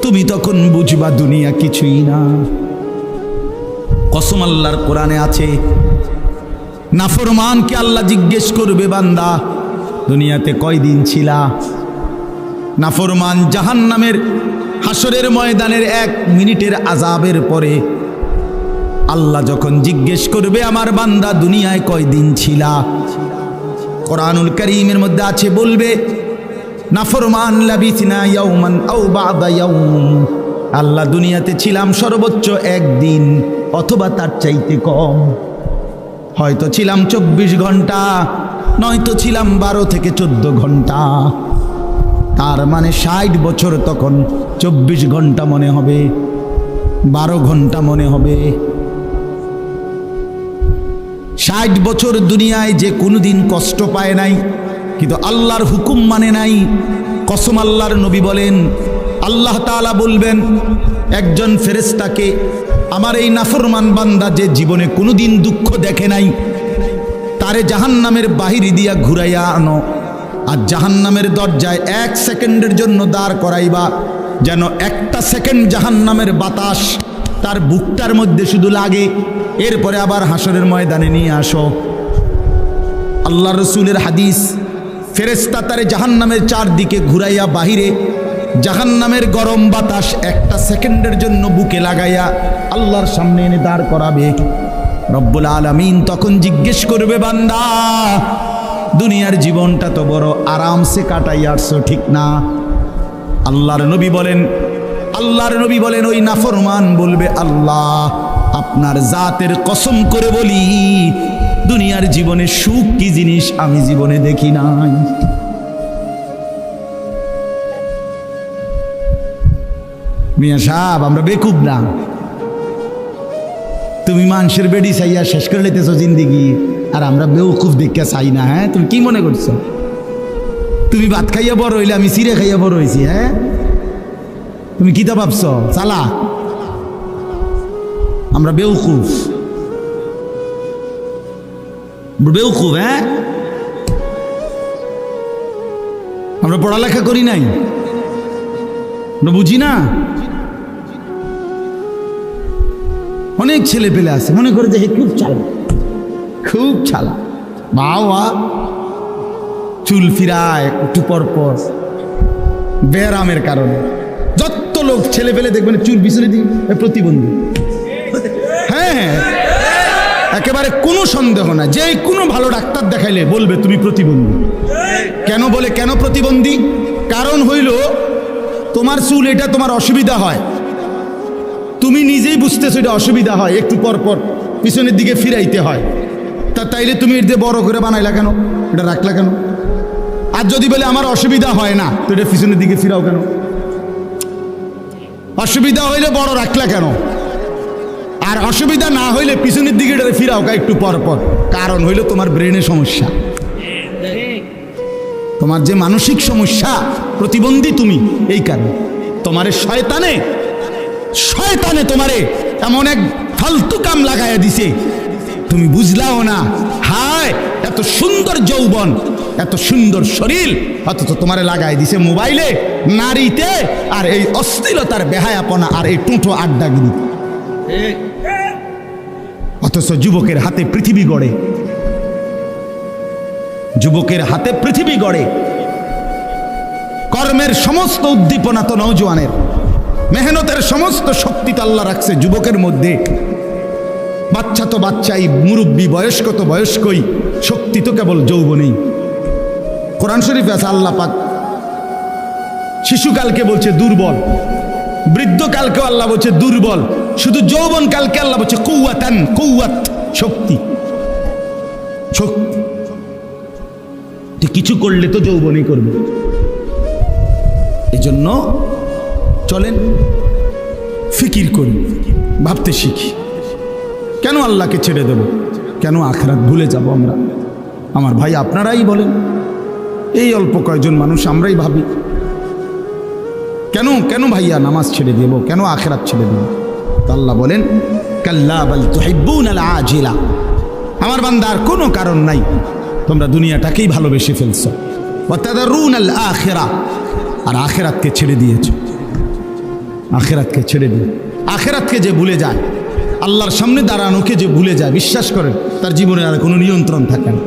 তুমি তখন বুঝবা দুনিয়া কিছুই না। কসম আল্লাহর কোরআনে আছে, নাফরমানকে আল্লাহ জিজ্ঞেস করবে, বান্দা দুনিয়াতে কয়দিন ছিলা? নাফরমান জাহান্নামের হাসরের ময়দানের 1 মিনিটের আযাবের পরে আল্লাহ যখন জিজ্ঞেস করবে, আমার বান্দা দুনিয়ায় কয়দিন ছিলা? কোরআনুল কারীমের মধ্যে আছে, বলবে নাফরমান লাবিসনা ইয়াওমান আও বা'দা ইয়াওম, আল্লাহ দুনিয়াতে ছিলাম সর্বোচ্চ 1 দিন অথবা তার চাইতে কম। হয়তো ছিলাম 24 ঘন্টা, নয়তো ছিলাম 12 থেকে 14 ঘন্টা। তার মানে 60 বছর তখন 24 ঘন্টা মনে হবে, 12 ঘন্টা মনে হবে। 60 বছর দুনিয়ায় যে কোনোদিন কষ্ট পায় নাই, কিন্তু আল্লাহর হুকুম মানে নাই। কসম আল্লাহর নবী বলেন, আল্লাহ তাআলা বলবেন একজন ফেরেশতাকে, আমার এই নাফরমান বান্দা যে জীবনে কোনোদিন দুঃখ দেখে নাই, তারে জাহান্নামের বাহির দিয়া ঘুরাইয়া আনো, আর জাহান্নামের দরজায় 1 সেকেন্ডের জন্য দাঁড় করাইবা, যেন 1টা সেকেন্ড জাহান্নামের বাতাস তার বুকটার মধ্যে শুধু লাগে। এরপরে আবার হাসরের ময়দানে নিয়ে আসো। আল্লাহ রসুলের হাদিস, ফেরেশতা তারে জাহান্নামের 4 দিকে ঘুরাইয়া বাহিরে জাহান্নামের গরম বাতাস 1টা সেকেন্ডের জন্য বুকে লাগাইয়া আল্লাহর সামনে এনে দাঁড় করাবে। রব্বুল আলামিন তখন জিজ্ঞেস করবে, বান্দা দুনিয়ার জীবনটা তো বড় আরামসে কাটাই আসছো, ঠিক না? আল্লাহর নবী বলেন ওই নাফরমান বলবে, আল্লাহ আপনার জাতের কসম করে বলি, দুনিয়ার জীবনে সুখ কি জিনিস আমি জীবনে দেখি নাই। মিয়া সাহেব, আমরা বেকুব না। তুমি মানুষের বেডি চাইয়া শেষ করে লেতেছো জিন্দিগি, আর আমরা বেউকুফ দেখে চাই না। হ্যাঁ, তুমি কি মনে করছো? তুমি ভাত খাইয়া বড় হইলে, আমি চিড়ে খাইয়া বড় হয়েছি। হ্যাঁ, তুমি কি তা ভাবছ? চালা, আমরা বেউকুফ। হ্যাঁ, আমরা পড়ালেখা করি নাই, আমরা বুঝি না। অনেক ছেলে পেলে আছে মনে করে যে খুব চালা, বাবা চুল ফিরায় একটু পর ব্যারামের কারণে। যত লোক ছেলে পেলে দেখবেন চুল পিছনে দিয়ে প্রতিবন্ধী। হ্যাঁ, একেবারে কোনো সন্দেহ না, যে কোনো ভালো ডাক্তার দেখাইলে বলবে তুমি প্রতিবন্ধী। কেন বলে, কেন প্রতিবন্ধী? কারণ হইল তোমার চুল এটা তোমার অসুবিধা হয়, তুমি নিজেই বুঝতেছো এটা অসুবিধা হয়, একটু পর পিছনের দিকে ফিরাইতে হয়। তাইলে তুমি এর দিয়ে বড় করে বানাইলা কেন, এটা রাখলা কেন? আর যদি বলে আমার অসুবিধা হয় না, তো এটা পিছনের দিকে ফিরাও কেন? অসুবিধা হইলে বড় রাখলা কেন? আর অসুবিধা না হইলে পিছনের দিকে এটা ফিরাও একটু পর। কারণ হইল তোমার ব্রেনের সমস্যা, তোমার যে মানসিক সমস্যা, প্রতিবন্ধী তুমি। এই কারণে তোমারে শয়তানে তোমারে এমন এক ফালতু কাম লাগাইয়া দিছে, তুমি বুঝলাও না। হায়, এত সুন্দর যৌবন, এত সুন্দর শরীর, অথচ তোমারে লাগাই দিছে মোবাইলে, নারীতে, আর এই অশ্লীলতার বেহায়াপনা, আর এই টুঁটো আড্ডাগিরি। অথচ যুবকের হাতে পৃথিবী গড়ে, কর্মের সমস্ত উদ্দীপনা তো নওজোয়ানের, মেহনতের সমস্ত শক্তি তো আল্লাহ রাখছে যুবকের মধ্যে। বাচ্চা তো বাচ্চাই, মুরব্বী বয়স্ক তো বয়স্কই, শক্তি তো কেবল যৌবনেই। কোরআন শরীফে আছে, আল্লাহ পাক শিশুকালকে বলছে দুর্বল, বৃদ্ধকালকেও আল্লাহ বলছে দুর্বল, শুধু যৌবন কালকে আল্লাহ বলছে কৌয়াত, শক্তি। কিছু করলে তো যৌবনই করবে। এই জন্য চলেন ফিকির করি, ভাবতে শিখি। কেন আল্লাহকে ছেড়ে দেব? কেন আখিরাত ভুলে যাব আমরা? আমার ভাই, আপনারাই বলেন, এই অল্প কয়েকজন মানুষ আমরাই ভাবি, কেন ভাইয়া নামাজ ছেড়ে দেব, কেন আখিরাত ছেড়ে দেব? তো আল্লাহ বলেন, কাল্লা বাল তুহিব্বুনাল আজিলা, আমার বান্দার কোনো কারণ নাই, তোমরা দুনিয়াটাকেই ভালোবেসে ফেলছো। ওয়া তাদারুনাল আখিরা, আর আখিরাতকে ছেড়ে দিয়েছো। আখেরাতকে ছেড়ে দিন। আখেরাতকে যে ভুলে যায়, আল্লাহর সামনে দাঁড়ানোকে যে ভুলে যায়, বিশ্বাস করেন তার জীবনে আর কোনো নিয়ন্ত্রণ থাকে না।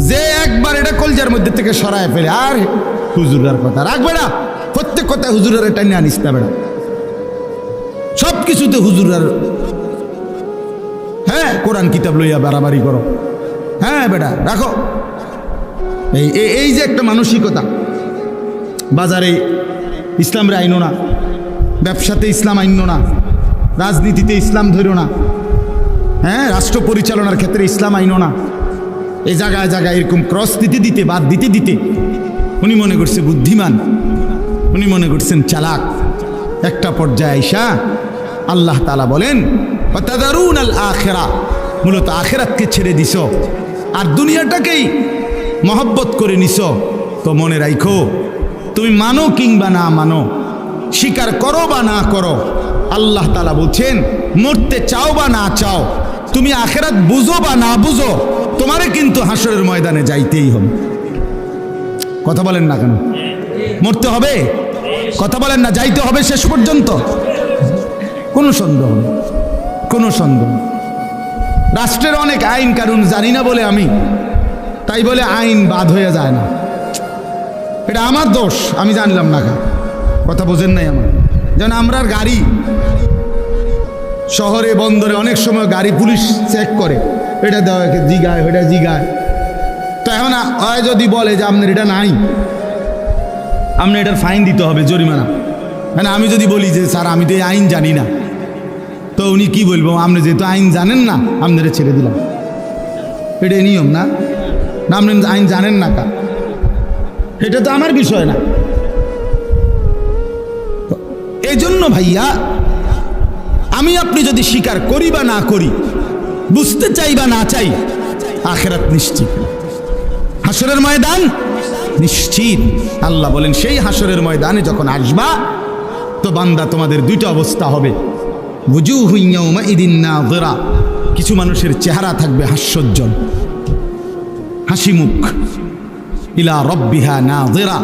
যে একবার এটা কলজার মধ্যে থেকে সরায় ফেলে, আর হুজুরের কথা রাখবে না, প্রত্যেক কথায় হুজুরের এটা নিয়ে আনিস না বেড়া, সব কিছুতে হুজুরের, হ্যাঁ কোরআন কিতাব লইয়া বাড়াবাড়ি করো, হ্যাঁ বেটা রাখো। এই যে একটা মানসিকতা, বাজারে ইসলামের আইনো না, ব্যবসাতে ইসলাম আইনো না, রাজনীতিতে ইসলাম ধরো না, হ্যাঁ রাষ্ট্র পরিচালনার ক্ষেত্রে ইসলাম আইনো না, এই জায়গায় জায়গায় এরকম ক্রস দিতে দিতে, বাদ দিতে দিতে উনি মনে করছে বুদ্ধিমান, উনি মনে করছেন চালাক। একটা পর্যায়ে আইসা আল্লাহ তাআলা বলেন ওয়াতাদারুনাল আখিরা, মূলত আখিরাতকে ছেড়ে দিছ আর দুনিয়াটাকেই মহব্বত করে নিছ। তো মনে রাখো, তুমি মানো কিংবা না মানো, স্বীকার করো বা না করো, আল্লাহ তাআলা বলছেন মরতে চাও বা না চাও, তুমি আখিরাত বুঝো বা না বুঝো, তোমারে কিন্তু হাসরের ময়দানে যাইতেই হবে। কথা বলেন না কেন? মরতে হবে, কথা বলেন না, যাইতে হবে শেষ পর্যন্ত, কোনো সন্দেহ নেই, কোনো সন্দেহ। রাষ্ট্রের অনেক আইন কানুন জানি না বলে আমি, তাই বলে আইন বাদ হয়ে যায় না, এটা আমার দোষ, আমি জানলাম না। কথা বোঝেন নাই আমার? যেমন আমরা গাড়ি শহরে বন্দরে অনেক সময় গাড়ি পুলিশ চেক করে, এটা দেওয়া জিগায়, ওটা জিগায়। তো এখন হয় যদি বলে যে আপনার এটা নাই, আপনার এটার ফাইন দিতে হবে, জরিমানা। মানে আমি যদি বলি যে স্যার আমি তো এই আইন জানি না, তো উনি কি বলবো, আপনি যেহেতু আইন জানেন না আপনারা ছেড়ে দিলাম, এটা নিয়ম না? না আপনি আইন জানেন না কা, এটা তো আমার বিষয় না। এই জন্য ভাইয়া, আমি আপনি যদি স্বীকার করি বা না করি, বুঝতে চাই বা না চাই, আখিরাত নিশ্চিত, হাসরের ময়দান নিশ্চিত। আল্লাহ বলেন সেই হাসরের ময়দানে যখন আসবা, তো বান্দা তোমাদের দুইটা অবস্থা হবে, বুজুহু ইয়াউমাইদিন নাযিরা, কিছু মানুষের চেহারা থাকবে হাস্যোজ্জ্বল, হাসি মুখ, ইলা রাব্বিহা নাযিরা,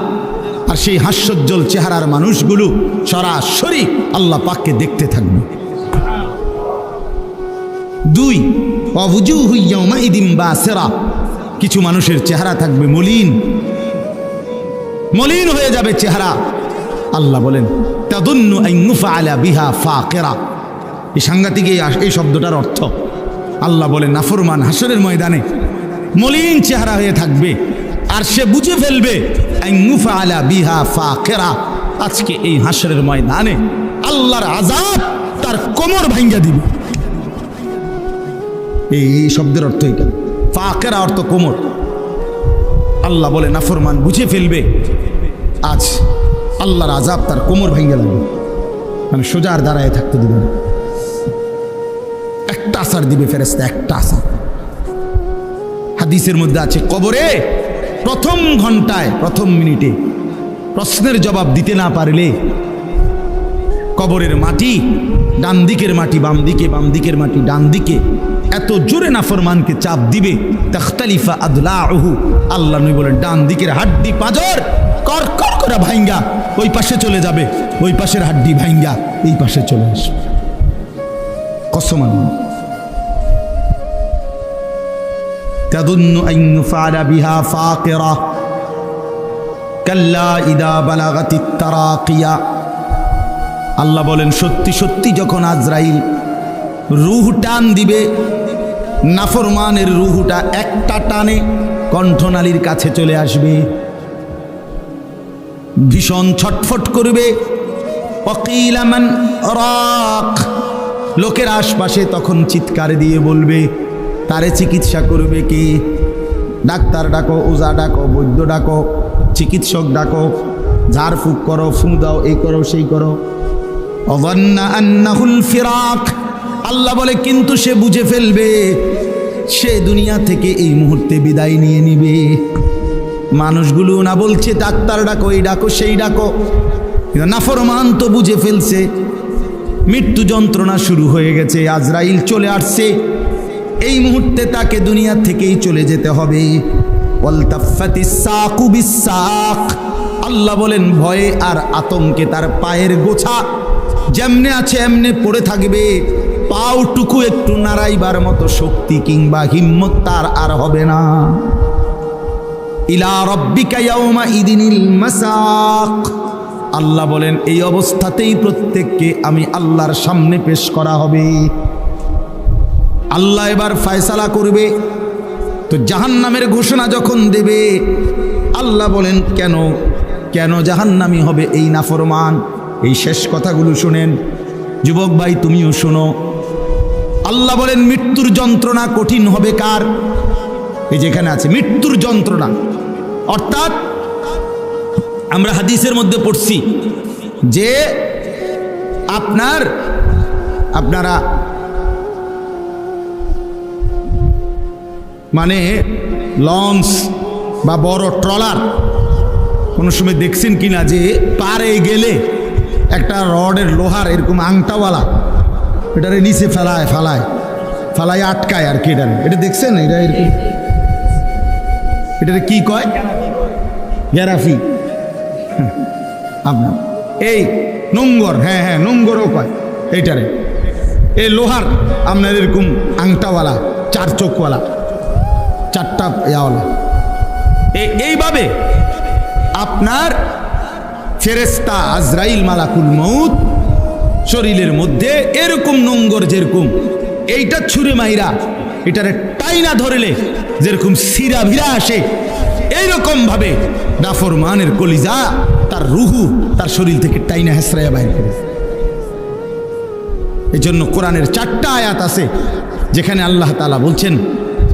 আর সেই হাস্যোজ্জ্বল চেহারার মানুষগুলো সরাসরি আল্লাহ পাককে দেখতে থাকবে। দুই, ওয়াবুজুহু ইয়াউমাইদিন বাসিরা, কিছু মানুষের চেহারা থাকবে মলিন, মলিন হয়ে যাবে চেহারা। আল্লাহ বলেন তাদুন্নু আন ইউফআলা বিহা ফাকিরা, এই সাংঘাতিক এই শব্দটার অর্থ। আল্লাহ বলেন নাফরমান হাসরের ময়দানে মলিন চেহারা হয়ে থাকবে, আর সে বুঝে ফেলবে আন ইউফআলা বিহা ফাকিরা, আজকে এই হাসরের ময়দানে আল্লাহর আযাব তার কোমর ভাঙ্গা দিবে। এই শব্দের অর্থ এটা, ফাকিরা অর্থ কোমর। আল্লাহ বলে নাফরমান বুঝে ফেলবে আজ আল্লাহর আযাব তার কোমর ভেঙে লাগবে, মানে সোজা আর দাঁড়ায় থাকতে দিবে না। একটা আসার দিবে ফেরেশতা, একটা আসার। হাদিসের মধ্যে আছে কবরে প্রথম ঘন্টায়, প্রথম মিনিটে প্রশ্নের জবাব দিতে না পারলে কবরের মাটি, ডান দিকের মাটি বাম দিকে, বাম দিকের মাটি ডান দিকে, এত জোরে নাফরমানকে চাপ দিবে, তাখতালিফা আদলাউহু, আল্লাহ নবী বলেন ডান দিকের হাড্ডি পাঁজর কর কর করে ভাঙ্গা ওই পাশে চলে যাবে, ওই পাশের হাড্ডি ভাঙ্গা এই পাশে চলে আসবে। কসম আল্লাহ। তাদুন্নু আন ইউফআলা বিহা ফাকিরা কাল্লা ইদা বালাগাতিত তারাকিয়া, আল্লাহ বলেন সত্যি সত্যি যখন আজরাইল রূহ টান দিবে, নাফরমানের রূহটা একটা টানে কণ্ঠনালীর কাছে চলে আসবে, ভীষণ ছটফট করবে। ওয়াকিলা মান রাক, লোকের আশপাশে তখন চিৎকার দিয়ে বলবে তারে চিকিৎসা করবে কে? ডাক্তার ডাকো, ওজা ডাকো, বৈদ্য ডাকো, চিকিৎসক ডাকো, ঝাড়ফুঁক করো, ফু দাও, এই করো সেই করো। ওয়ান্না আন্নাহুল ফিরাক, আল্লাহ বলে কিন্তু সে বুঝে ফেলবে সে দুনিয়া থেকে এই মুহূর্তে বিদায় নিয়ে নিবে। মানুষগুলো না বলছে ডাক্তার ডাকো, এই ডাকো সেই ডাকো, নাফরমান তো বুঝে ফেলছে মৃত্যু যন্ত্রণা শুরু হয়ে গেছে, আজরাইল চলে আসছে, এই মুহূর্তে তাকে দুনিয়া থেকেই চলে যেতে হবে। ওয়ালতাফাতিস সাকু বিস সাক, আল্লাহ বলেন ভয়ে আর আতঙ্কে তার পায়ের গোছা যেমনে আছে এমনে পড়ে থাকবে, পাওটুকু একটু নাড়াইবার মতো শক্তি কিংবা হিম্মত তার আর হবে না। ইলা রাব্বিকা ইয়াউমা ইদিনিল মাসাক, আল্লাহ বলেন এই অবস্থাতেই প্রত্যেককে আমি আল্লাহর সামনে পেশ করা হবে। আল্লাহ এবার ফয়সালা করবে। তো জাহান্নামের ঘোষণা যখন দেবে, আল্লাহ বলেন কেন কেন জাহান্নামী হবে এই নাফরমান? এই শেষ কথাগুলো শুনেন যুবক ভাই, তুমিও শোনো। আল্লাহ বলেন মৃত্যুর যন্ত্রণা কঠিন হবে কার? এই যেখানে আছে মৃত্যুর যন্ত্রণা, অর্থাৎ আমরা হাদিসের মধ্যে পড়ছি যে আপনারা মানে লঞ্চ বা বড় ট্রলার কোনো সময় দেখছেন কিনা যে পারে গেলে একটা রডের লোহার এরকম আংটাওয়ালা এটারে নিচে ফালায় আটকায় আর কি, এটা দেখছেন? এটা এরকম, এটারে কি কয়? গ্যারাফি। আপনার এই নোঙ্গর, হ্যাঁ হ্যাঁ নোঙ্গরও কয় এইটারে। এই লোহার আপনার এরকম আংটাওয়ালা, চার চোখওয়ালা, চারটা ইয়াওয়ালা, এইভাবে আপনার ফেরেশতা আজরাইল মালাকুল মউত শরীরের মধ্যে এরকম নোঙ্গর, যেরকম এইটা ছুঁড়ে মাইরা এটারে টাইনা ধরলে যেরকম সিরা ভিরা আসে, এইরকম ভাবে নাফরমানের কলিজা, তার রুহু তার শরীর থেকে টাইনা হেসরাইয়া বাইর করে। এই জন্য কোরআনের 4টা আয়াত আছে যেখানে আল্লাহ তাআলা বলছেন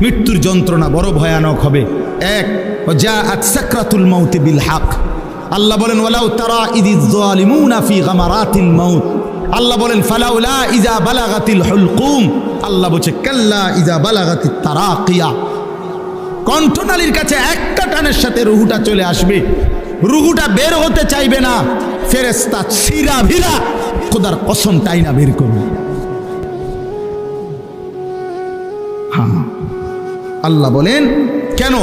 মৃত্যুর যন্ত্রণা বড় ভয়ানক হবে। এক, জাআত সাকরাতুল মাউত বিল হক, আল্লাহ বলেন ওয়ালাউ তারা ইযিজ যালিমুনা ফি গামারাতিল মাউত, আল্লাহ বলেন ফালাউলা ইযা বালাগাতিল হুলকুম, আল্লাহ বলছে কাল্লা ইযা বালাগাতিত তারাকিয়া, কণ্ঠনালীর কাছে একটা টানের সাথে রুহুটা চলে আসবে, রুহুটা বের হতে চাইবে না, ফেরেশতা সিরা ভিরা খোদার কসম টাইনা বের করবে। হ্যাঁ, আল্লাহ বলেন কেন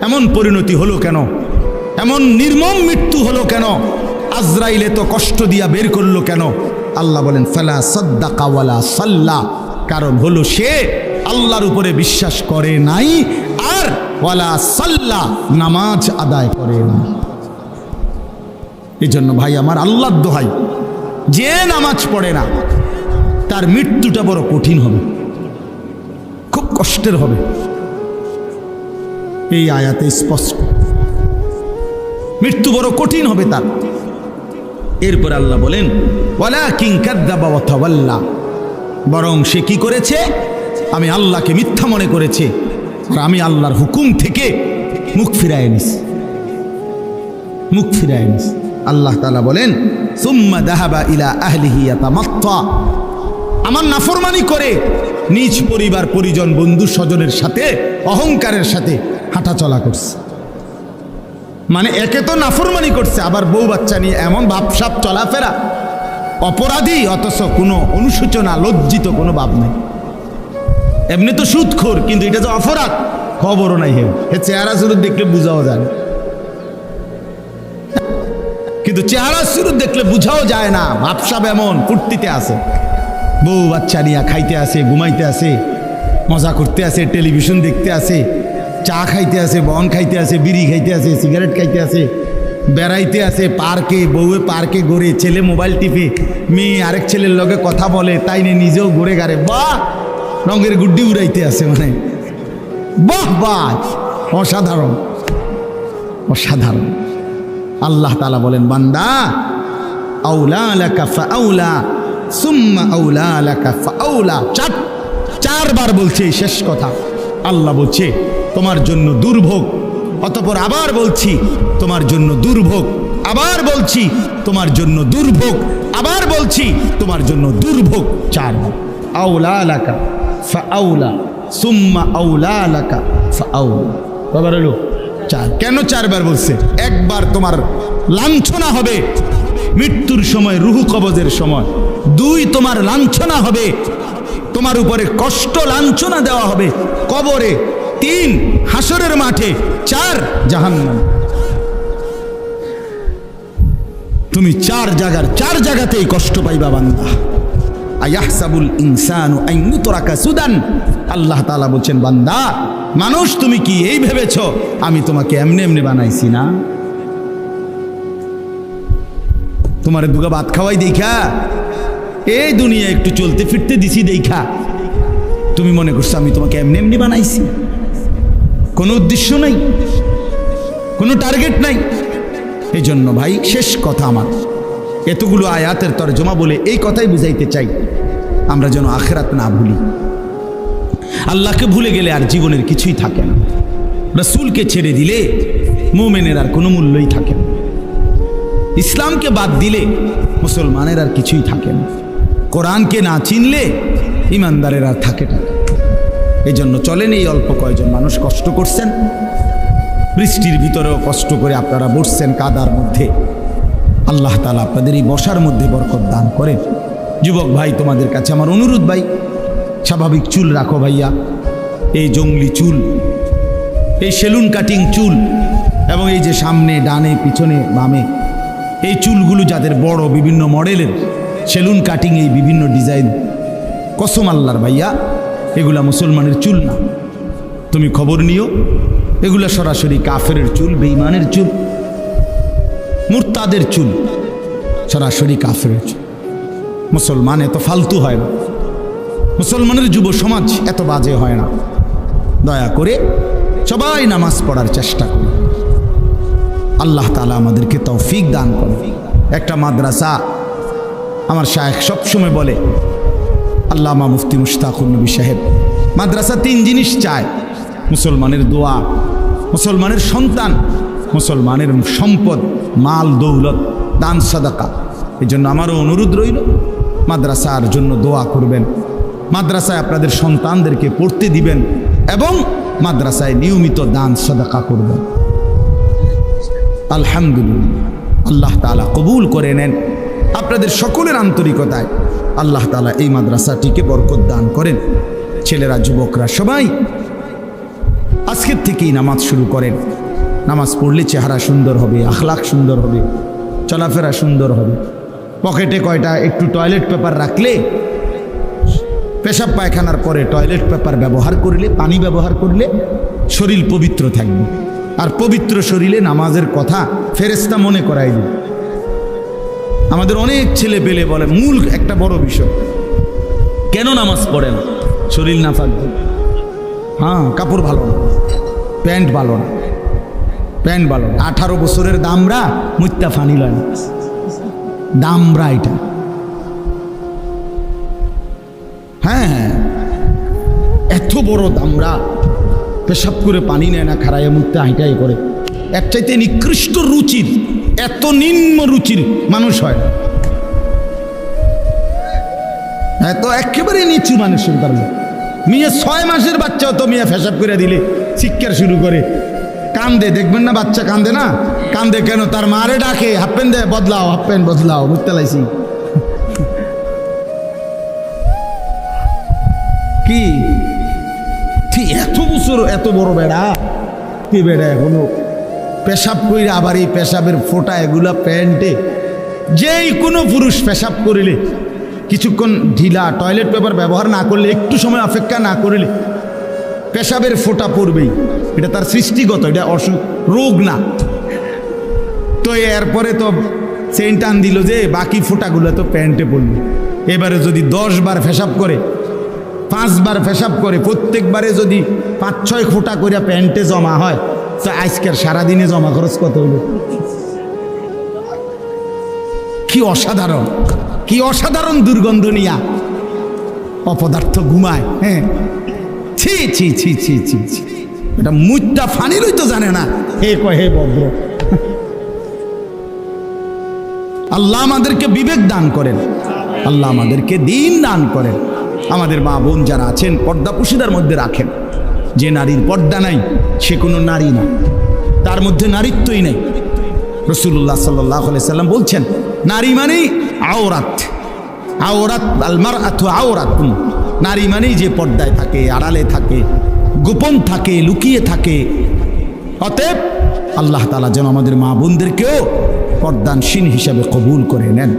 এমন পরিণতি হলো, কেন এমন নির্মম মৃত্যু হলো, কেন আজরাইল এত কষ্ট দিয়া বের করলো কেন? আল্লাহ বলেন ফালা সাদ্দাকা ওয়ালা সাল্লা, কারণ হলো সে আল্লাহর উপরে বিশ্বাস করে নাই, আর ওয়ালা সাল্লা নামাজ আদায় করে না। এই জন্য ভাই আমার, আল্লাহর দোহাই, যে নামাজ পড়ে না তার মৃত্যুটা বড় কঠিন হবে, খুব কষ্টের হবে। এই আয়াতে স্পষ্ট, মৃত্যু বড় কঠিন হবে তার। এরপর আল্লাহ বলেন ওয়ালাকিন কাযযাবা ওয়া তাওয়াল্লা, বরং সে কি করেছে? আমি আল্লাহকে মিথ্যা মনে করেছে, আর আমি আল্লাহর হুকুম থেকে মুখ ফিরায় নিস। আল্লাহ তাআলা বলেন সুম্মা যাহাবা ইলা আহলিহি ইয়াতামাত্তা, আমার নাফরমানি করে নিজ পরিবার পরিজন বন্ধু স্বজনের সাথে অহংকারের সাথে হাঁটাচলা করছে। মানে একে তো নাফরমানি করছে, আবার বউ বাচ্চা নিয়ে এমন ভাবসাব চলাফেরা, অপরাধী অথচ কোনো অনুশোচনা লজ্জিত কোনো ভাব নাই। এমনি তো সুদখোর, কিন্তু এটা তো অপরাধ, খবরও নাই। হে চেহারা সুরত দেখলে বুঝাও যায়, কিন্তু চেহারা সুরত দেখলে বুঝাও যায় না। ভাবসাব এমন ফুর্তিতে আছে, বউ বাচ্চা নিয়ে খাইতে আসে, ঘুমাইতে আসে, মজা করতে আসে, টেলিভিশন দেখতে আসে, চা খাইতে আসে, বন খাইতে আসে, বিড়ি খাইতে আসে, সিগারেট খাইতে আসে, বেড়াইতে আসে পার্কে, বউয়ে পার্কে ঘুরে, ছেলে মোবাইল টিপে, মেয়ে আরেক ছেলের লগে কথা বলে, তাই নিয়ে নিজেও ঘুরে গাড়ে, বাহ রঙের গুড্ডি উড়াইতে আসে, মানে বাহ বাহ, অসাধারণ অসাধারণ। আল্লাহ তাআলা বলেন বান্দা আউলা লাকা ফাআউলা সুম্মা আউলা লাকা ফাআউলা, চারবার বলছে এই শেষ কথা। আল্লাহ বলছে তোমার জন্য দুর্ভোগ, অতঃপর আবার বলছি তোমার জন্য দুর্ভোগ, আবার বলছি তোমার জন্য দুর্ভোগ, আবার বলছি তোমার জন্য দুর্ভোগ। চারবার আউলা লাকা ফাআউলা সুম্মা আউলা লাকা ফাআউলা, কবার হলো? চার। কেন চারবার বলছে? একবার তোমার লাঞ্ছনা হবে মৃত্যুর সময়, রুহু কবজের সময়। দুই, তোমার লাঞ্ছনা হবে, তোমার উপরে কষ্ট লাঞ্ছনা দেওয়া হবে কবরে। তিন, হাসরের মাঠে। চার, জাহান্নাম। তুমি চার জায়গাতেই কষ্ট পাইবা বান্দা। আয়াহসাবুল ইনসানু আন ইউতরাকা সুদান, আল্লাহ তাআলা বলছেন বান্দা মানুষ তুমি কি এই ভেবেছো আমি তোমাকে এমনি এমনি বানাইছি না? তোমার দুগা ভাত খাওয়াই দেখা, এই দুনিয়া একটু চলতে ফিরতে দিছি দেখা তুমি মনে করছো আমি তোমাকে এমনি এমনি বানাইছি? কোনো উদ্দেশ্য নাই, কোনো টার্গেট নাই। এই জন্য ভাই শেষ কথা আমার, এতগুলো আয়াতের তরজমা বলে এই কথাই বুঝাইতে চাই আমরা যেন আখিরাত না ভুলি। আল্লাহকে ভুলে গেলে আর জীবনের কিছুই থাকে না। রাসূলকে ছেড়ে দিলে মুমিনের আর কোনো মূল্যই থাকে না। ইসলামকে বাদ দিলে মুসলমানের আর কিছুই থাকে না। কোরআনকে না চিনলে ইমানদারের আর থাকে না। এই জন্য চলেন, এই অল্প কয়েকজন মানুষ কষ্ট করছেন, বৃষ্টির ভিতরেও কষ্ট করে আপনারা বসছেন কাদার মধ্যে। আল্লাহ তাআলা আপনাদের এই বসার মধ্যে বরকত দান করেন। যুবক ভাই তোমাদের কাছে আমার অনুরোধ ভাই, স্বাভাবিক চুল রাখো ভাইয়া, এই জঙ্গলি চুল, এই সেলুন কাটিং চুল, এবং এই যে সামনে ডানে পিছনে বামে এই চুলগুলো যাদের বড় বিভিন্ন মডেলের সেলুন কাটিং, এই বিভিন্ন ডিজাইন, কসম আল্লাহর ভাইয়া এগুলা মুসলমানের চুল না। তুমি খবর নিও, এগুলা সরাসরি কাফেরের চুল, বেঈমানের চুল, মুরতাদের চুল, সরাসরি কাফেরের চুল। মুসলমান এত ফালতু হয় না, মুসলমানের যুব সমাজ এত বাজে হয় না। দয়া করে সবাই নামাজ পড়ার চেষ্টা করুন। আল্লাহ তাআলা আমাদেরকে তৌফিক দান করে। একটা মাদ্রাসা, আমার শায়েখ সবসময় বলে, আল্লামা মুফতি মুশতাকুর নবী সাহেব, মাদ্রাসা তিন জিনিস চায়: মুসলমানের দোয়া, মুসলমানের সন্তান, মুসলমানের সম্পদ, মাল দৌলত, দান সাদাকা। এই জন্য আমারও অনুরোধ রইল, মাদ্রাসার জন্য দোয়া করবেন, মাদ্রাসায় আপনাদের সন্তানদেরকে পড়তে দিবেন এবং মাদ্রাসায় নিয়মিত দান সাদাকা করবেন। আলহামদুলিল্লাহ, আল্লাহ তাআলা কবুল করে নেন আপনাদের সকলের আন্তরিকতায়। আল্লাহ তাআলা এই মাদ্রাসাটিকে বরকত দান করেন। ছেলেরা যুবকরা সবাই আজকের থেকেই নামাজ শুরু করেন। নামাজ পড়লে চেহারা সুন্দর হবে, আখলাক সুন্দর হবে, চলাফেরা সুন্দর হবে। পকেটে কয়টা একটু টয়লেট পেপার রাখলে, পেশাব পায়খানার পরে টয়লেট পেপার ব্যবহার করলে, পানি ব্যবহার করলে শরীর পবিত্র থাকবে। আর পবিত্র শরীরে নামাজের কথা ফেরেশতা মনে করাই দিবে। আমাদের অনেক ছেলে পেলে বলে, মূল একটা বড় বিষয়, কেন নামাজ পড়ে না? শরীর না থাকবে। হ্যাঁ, কাপড় ভালো না, প্যান্ট ভালো না, প্যান্ট ভালো না। 18 বছরের দামরা মুত্তা ফানি লয় না, দামরা এটা। হ্যাঁ, এত বড় দামরা পেশাব করে পানি নেয় না, খাড়াইয়া মুত্তা হাইটাই করে। এর চাইতে নিকৃষ্ট রুচির, এত নিম্ন রুচির মানুষ হয় না, এত একেবারে নিচু মানুষের কারণে। মিয়া 6 মাসের বাচ্চাও তো মিয়া পেশাব করে দিলে চিৎকার শুরু করে, কান্দে। দেখবেন না বাচ্চা কান্দে না? কান্দে কেন? তার মারে ডাকে, হাফ প্যান্ট দে, বদলাও, হাফ প্যান্ট বদলাও, বুঝতে লাইছি কি? ঠিক এত বছর এত বড় বেড়া, কি বেড়া এখনো পেশাব কইরা, আবার এই পেশাবের ফোঁটা এগুলা প্যান্টে। যেই কোনো পুরুষ পেশাব করিলে কিছুক্ষণ ঢিলা, টয়লেট পেপার ব্যবহার না করলে, একটু সময় অপেক্ষা না করলে পেশাবের ফোঁটা পড়বেই। এটা তার সৃষ্টিগত, এটা অসুখ, রোগ না। তো এরপরে তো সেন্ট টান দিল যে বাকি ফোঁটাগুলো তো প্যান্টে পড়বে। এবারে যদি 10 বার পেশাব করে, 5 বার পেশাব করে, প্রত্যেকবারে যদি 5-6 ফোঁটা করে প্যান্টে জমা হয়, তো আজকের সারাদিনে জমা খরচ কত হলো? কি অসাধারণ, কি অসাধারণ দুর্গন্ধ নিয়া অপদার্থ ঘুমায়। হ্যাঁ, ছি ছি ছি ছি ছি ছি, এটা মুটটা ফানিলই তো জানে না। হে কয় হে ভদ্র। আল্লাহ আমাদেরকে বিবেক দান করেন, আল্লাহ আমাদেরকে দিন দান করেন। আমাদের মা বোন যারা আছেন, পর্দা পুশিদার মধ্যে রাখেন। যে নারীর পর্দা নাই সে কোনো নারী না, তার মধ্যে নারীত্বই নেই। রাসূলুল্লাহ সাল্লাল্লাহু আলাইহি সাল্লাম বলছেন, নারী মানেই আওরাত, আওরাত আল মারআতু আওরাতুন। নারী মানেই যে পর্দায় থাকে, আড়ালে থাকে, গোপন থাকে, লুকিয়ে থাকে। অতএব আল্লাহ তাআলা যেন আমাদের মা বোনদেরকেও পর্দানশীল হিসাবে কবুল করে নেন।